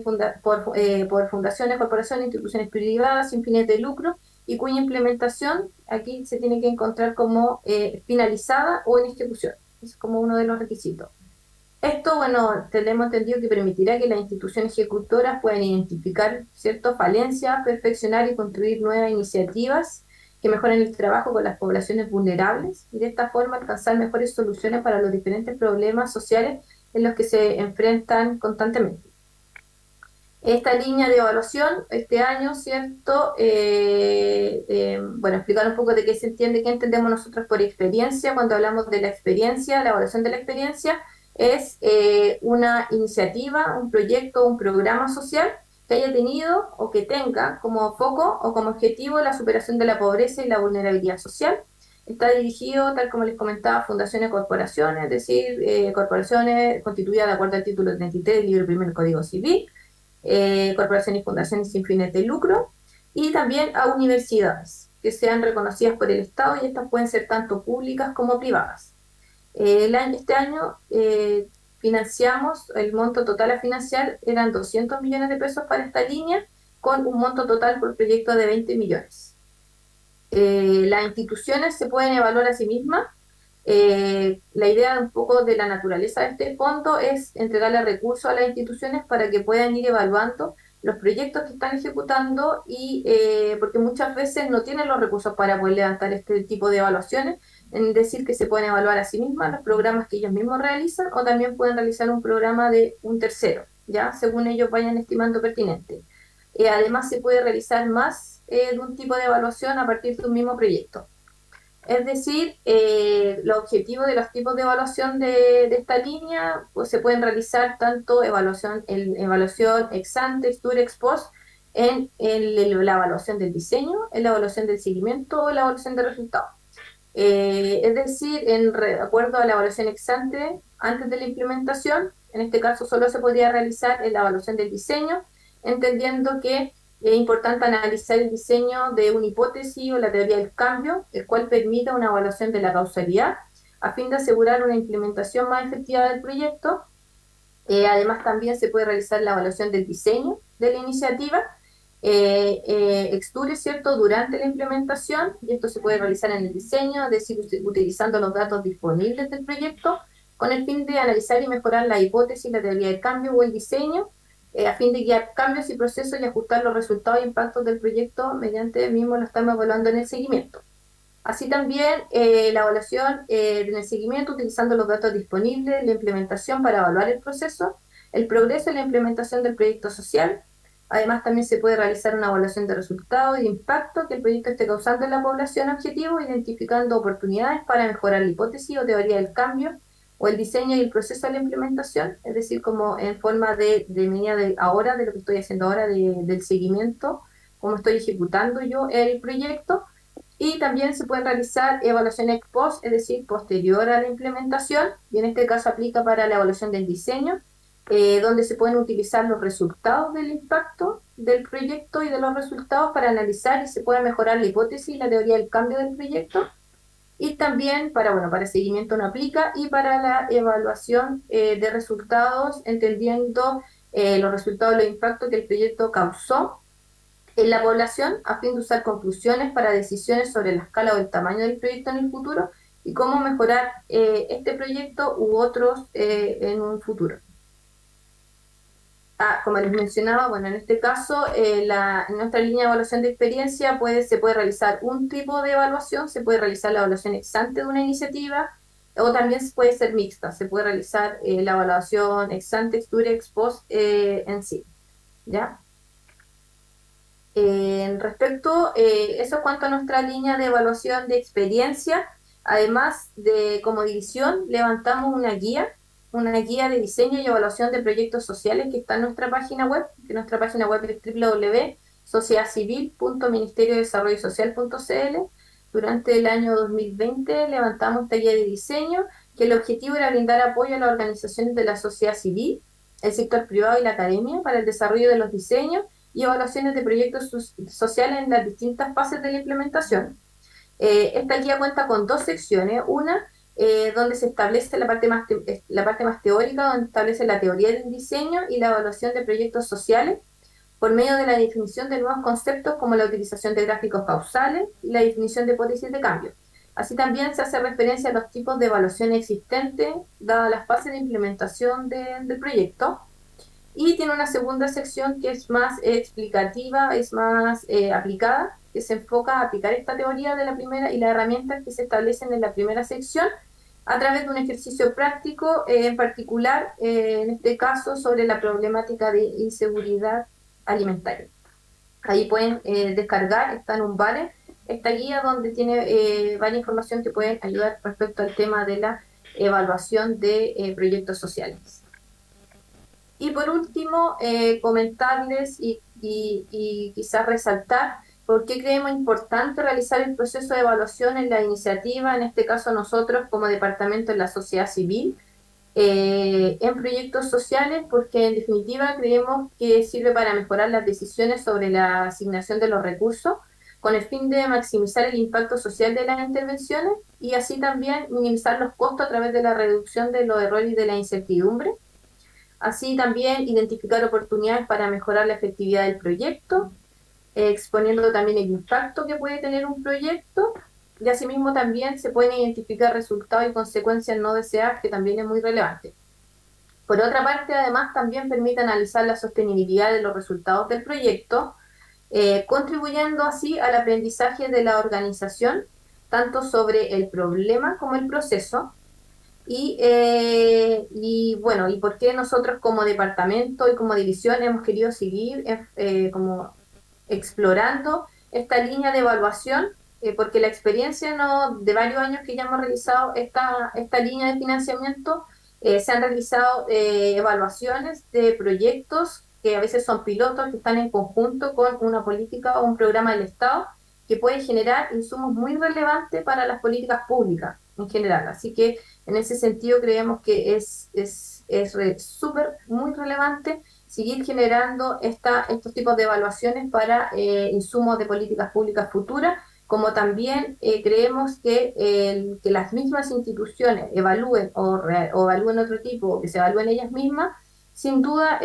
fundaciones, corporaciones, instituciones privadas sin fines de lucro, y cuya implementación aquí se tiene que encontrar como finalizada o en ejecución. Es como uno de los requisitos. Esto, bueno, tenemos entendido que permitirá que las instituciones ejecutoras puedan identificar ciertas falencias, perfeccionar y construir nuevas iniciativas que mejoren el trabajo con las poblaciones vulnerables, y de esta forma alcanzar mejores soluciones para los diferentes problemas sociales en los que se enfrentan constantemente. Esta línea de evaluación este año, ¿cierto? Bueno, explicar un poco de qué se entiende, qué entendemos nosotros por experiencia. Cuando hablamos de la experiencia, la evaluación de la experiencia es una iniciativa, un proyecto, un programa social que haya tenido o que tenga como foco o como objetivo la superación de la pobreza y la vulnerabilidad social. Está dirigido, tal como les comentaba, a fundaciones y corporaciones, es decir, corporaciones constituidas de acuerdo al título 33 del libro primero del Código Civil, corporaciones y fundaciones sin fines de lucro, y también a universidades que sean reconocidas por el Estado, y estas pueden ser tanto públicas como privadas. Este año financiamos, el monto total a financiar eran 200 millones de pesos para esta línea, con un monto total por proyecto de 20 millones. Las instituciones se pueden evaluar a sí mismas. La idea un poco de la naturaleza de este fondo es entregarle recursos a las instituciones para que puedan ir evaluando los proyectos que están ejecutando, y porque muchas veces no tienen los recursos para poder levantar este tipo de evaluaciones, es decir, que se pueden evaluar a sí mismas los programas que ellos mismos realizan, o también pueden realizar un programa de un tercero, ya según ellos vayan estimando pertinente. Además, se puede realizar más de un tipo de evaluación a partir de un mismo proyecto. Es decir, los objetivos de los tipos de evaluación de esta línea pues, se pueden realizar tanto evaluación ex ante, ex dure, ex post, en la evaluación del diseño, en la evaluación del seguimiento o la evaluación de resultados. Es decir, de acuerdo a la evaluación ex ante, antes de la implementación, en este caso solo se podría realizar en la evaluación del diseño, entendiendo que es importante analizar el diseño de una hipótesis o la teoría del cambio, el cual permita una evaluación de la causalidad, a fin de asegurar una implementación más efectiva del proyecto. Además, también se puede realizar la evaluación del diseño de la iniciativa, ex dure, ¿cierto?, durante la implementación, y esto se puede realizar en el diseño, es decir, utilizando los datos disponibles del proyecto, con el fin de analizar y mejorar la hipótesis, la teoría del cambio o el diseño, a fin de guiar cambios y procesos y ajustar los resultados e impactos del proyecto mediante el mismo lo estamos evaluando en el seguimiento. Así también la evaluación en el seguimiento, utilizando los datos disponibles, la implementación para evaluar el proceso, el progreso y la implementación del proyecto social. Además, también se puede realizar una evaluación de resultados y de impacto que el proyecto esté causando en la población objetivo, identificando oportunidades para mejorar la hipótesis o teoría del cambio, o el diseño y el proceso de la implementación, es decir, como en forma de medida de ahora, de lo que estoy haciendo ahora, del seguimiento, cómo estoy ejecutando yo el proyecto. Y también se pueden realizar evaluaciones ex post, es decir, posterior a la implementación, y en este caso aplica para la evaluación del diseño, donde se pueden utilizar los resultados del impacto del proyecto y de los resultados para analizar y se puede mejorar la hipótesis y la teoría del cambio del proyecto. Y también para el seguimiento no aplica, y para la evaluación de resultados, entendiendo los resultados de los impactos que el proyecto causó en la población, a fin de usar conclusiones para decisiones sobre la escala o el tamaño del proyecto en el futuro y cómo mejorar este proyecto u otros en un futuro. Como les mencionaba, bueno, en este caso, en nuestra línea de evaluación de experiencia se puede realizar un tipo de evaluación, se puede realizar la evaluación ex ante de una iniciativa, o también puede ser mixta, se puede realizar la evaluación ex ante, ex dure, ex post en sí, ¿ya? Respecto, eso en cuanto a nuestra línea de evaluación de experiencia. Además de, como división, levantamos una guía de diseño y evaluación de proyectos sociales que está en nuestra página web, que nuestra página web es www.sociedadcivil.ministeriodesarrollosocial.cl. Durante el año 2020 levantamos esta guía de diseño, que el objetivo era brindar apoyo a las organizaciones de la sociedad civil, el sector privado y la academia para el desarrollo de los diseños y evaluaciones de proyectos sociales en las distintas fases de la implementación. Esta guía cuenta con dos secciones, una donde se establece la parte más teórica, donde establece la teoría del diseño y la evaluación de proyectos sociales, por medio de la definición de nuevos conceptos como la utilización de gráficos causales y la definición de hipótesis de cambio. Así también se hace referencia a los tipos de evaluación existentes, dadas las fases de implementación del proyecto. Y tiene una segunda sección que es más explicativa, es más aplicada, que se enfoca a aplicar esta teoría de la primera y las herramientas que se establecen en la primera sección a través de un ejercicio práctico, en particular, en este caso, sobre la problemática de inseguridad alimentaria. Ahí pueden descargar, está en un banner, esta guía donde tiene varias información que pueden ayudar respecto al tema de la evaluación de proyectos sociales. Y por último, comentarles y quizás resaltar por qué creemos importante realizar el proceso de evaluación en la iniciativa, en este caso nosotros como departamento de la sociedad civil. en proyectos sociales, porque en definitiva creemos que sirve para mejorar las decisiones sobre la asignación de los recursos, con el fin de maximizar el impacto social de las intervenciones y así también minimizar los costos a través de la reducción de los errores y de la incertidumbre. Así también identificar oportunidades para mejorar la efectividad del proyecto, exponiendo también el impacto que puede tener un proyecto, y asimismo también se pueden identificar resultados y consecuencias no deseadas, que también es muy relevante. Por otra parte, además, también permite analizar la sostenibilidad de los resultados del proyecto, contribuyendo así al aprendizaje de la organización, tanto sobre el problema como el proceso. Y bueno, ¿y por qué nosotros como departamento y como división hemos querido seguir como explorando esta línea de evaluación? Porque la experiencia de varios años que ya hemos realizado esta línea de financiamiento, se han realizado evaluaciones de proyectos que a veces son pilotos, que están en conjunto con una política o un programa del Estado, que puede generar insumos muy relevantes para las políticas públicas en general. Así que en ese sentido creemos que es súper, muy relevante seguir generando estos tipos de evaluaciones para insumos de políticas públicas futuras, como también creemos que las mismas instituciones evalúen o evalúen otro tipo, o que se evalúen ellas mismas, sin duda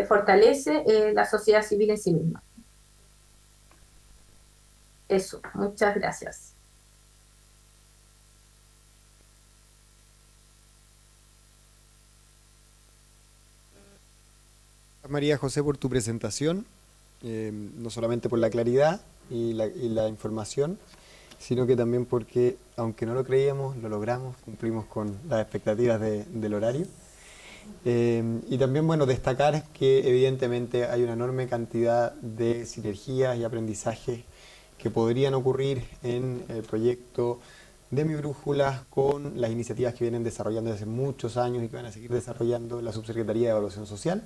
fortalece la sociedad civil en sí misma. Eso, muchas gracias. María José, por tu presentación, no solamente por la claridad y la información, sino que también porque, aunque no lo creíamos, lo logramos, cumplimos con las expectativas del horario. Y también, bueno, destacar que evidentemente hay una enorme cantidad de sinergias y aprendizajes que podrían ocurrir en el proyecto de Mi Brújula con las iniciativas que vienen desarrollando desde hace muchos años y que van a seguir desarrollando la Subsecretaría de Evaluación Social.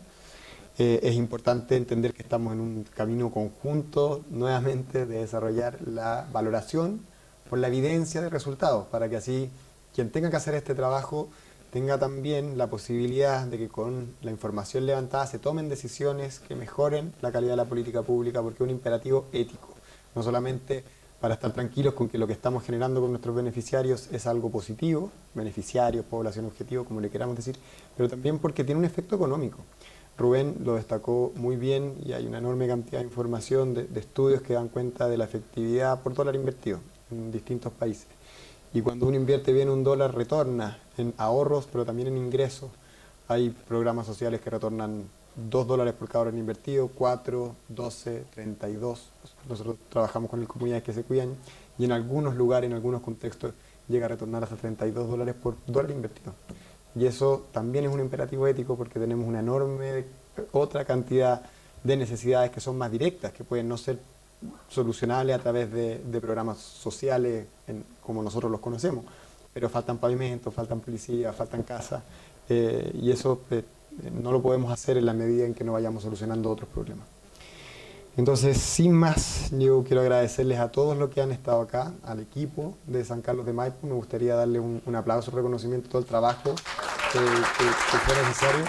Es importante entender que estamos en un camino conjunto nuevamente de desarrollar la valoración por la evidencia de resultados, para que así quien tenga que hacer este trabajo tenga también la posibilidad de que con la información levantada se tomen decisiones que mejoren la calidad de la política pública, porque es un imperativo ético, no solamente para estar tranquilos con que lo que estamos generando con nuestros beneficiarios es algo positivo, beneficiarios, población objetivo, como le queramos decir, pero también porque tiene un efecto económico. Rubén lo destacó muy bien y hay una enorme cantidad de información, de estudios que dan cuenta de la efectividad por dólar invertido en distintos países. Y cuando uno invierte bien un dólar, retorna en ahorros, pero también en ingresos. Hay programas sociales que retornan $2 por cada dólar invertido, 4, 12, 32. Nosotros trabajamos con comunidades que se cuidan y en algunos lugares, en algunos contextos, llega a retornar hasta $32 por dólar invertido. Y eso también es un imperativo ético, porque tenemos una enorme otra cantidad de necesidades que son más directas, que pueden no ser solucionables a través de programas sociales como nosotros los conocemos, pero faltan pavimentos, faltan policías, faltan casas, y eso no lo podemos hacer en la medida en que no vayamos solucionando otros problemas. Entonces, sin más, yo quiero agradecerles a todos los que han estado acá, al equipo de San Carlos de Maipo. Me gustaría darles un aplauso, reconocimiento a todo el trabajo que fue necesario.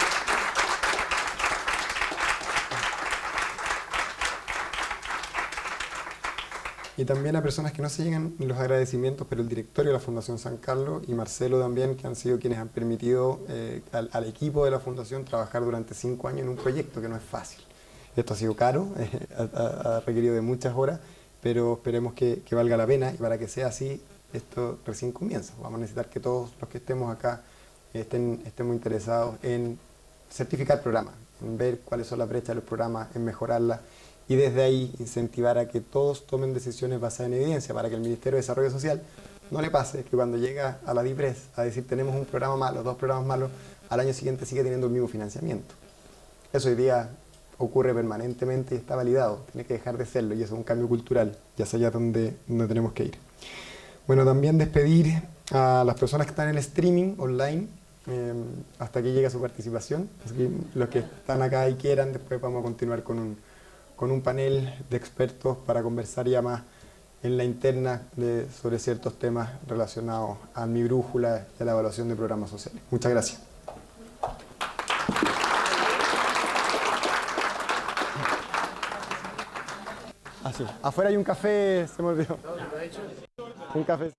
Y también a personas que no se llegan los agradecimientos, pero el directorio de la Fundación San Carlos y Marcelo también, que han sido quienes han permitido al equipo de la Fundación trabajar durante 5 años en un proyecto que no es fácil. Esto ha sido caro, ha requerido de muchas horas, pero esperemos que valga la pena, y para que sea así, esto recién comienza. Vamos a necesitar que todos los que estemos acá estén muy interesados en certificar programas, en ver cuáles son las brechas de los programas, en mejorarlas, y desde ahí incentivar a que todos tomen decisiones basadas en evidencia, para que el Ministerio de Desarrollo Social no le pase que cuando llega a la DIPRES a decir tenemos un programa malo, 2 programas malos, al año siguiente sigue teniendo el mismo financiamiento. Eso hoy día ocurre permanentemente y está validado, tiene que dejar de serlo, y eso es un cambio cultural, y hacia allá donde tenemos que ir. Bueno, también despedir a las personas que están en el streaming online, hasta que llegue su participación. Así que los que están acá y quieran, después vamos a continuar con un panel de expertos para conversar ya más en la interna sobre ciertos temas relacionados a mi brújula y a la evaluación de programas sociales. Muchas gracias. Ah, sí. Afuera hay un café, se me olvidó. Un café.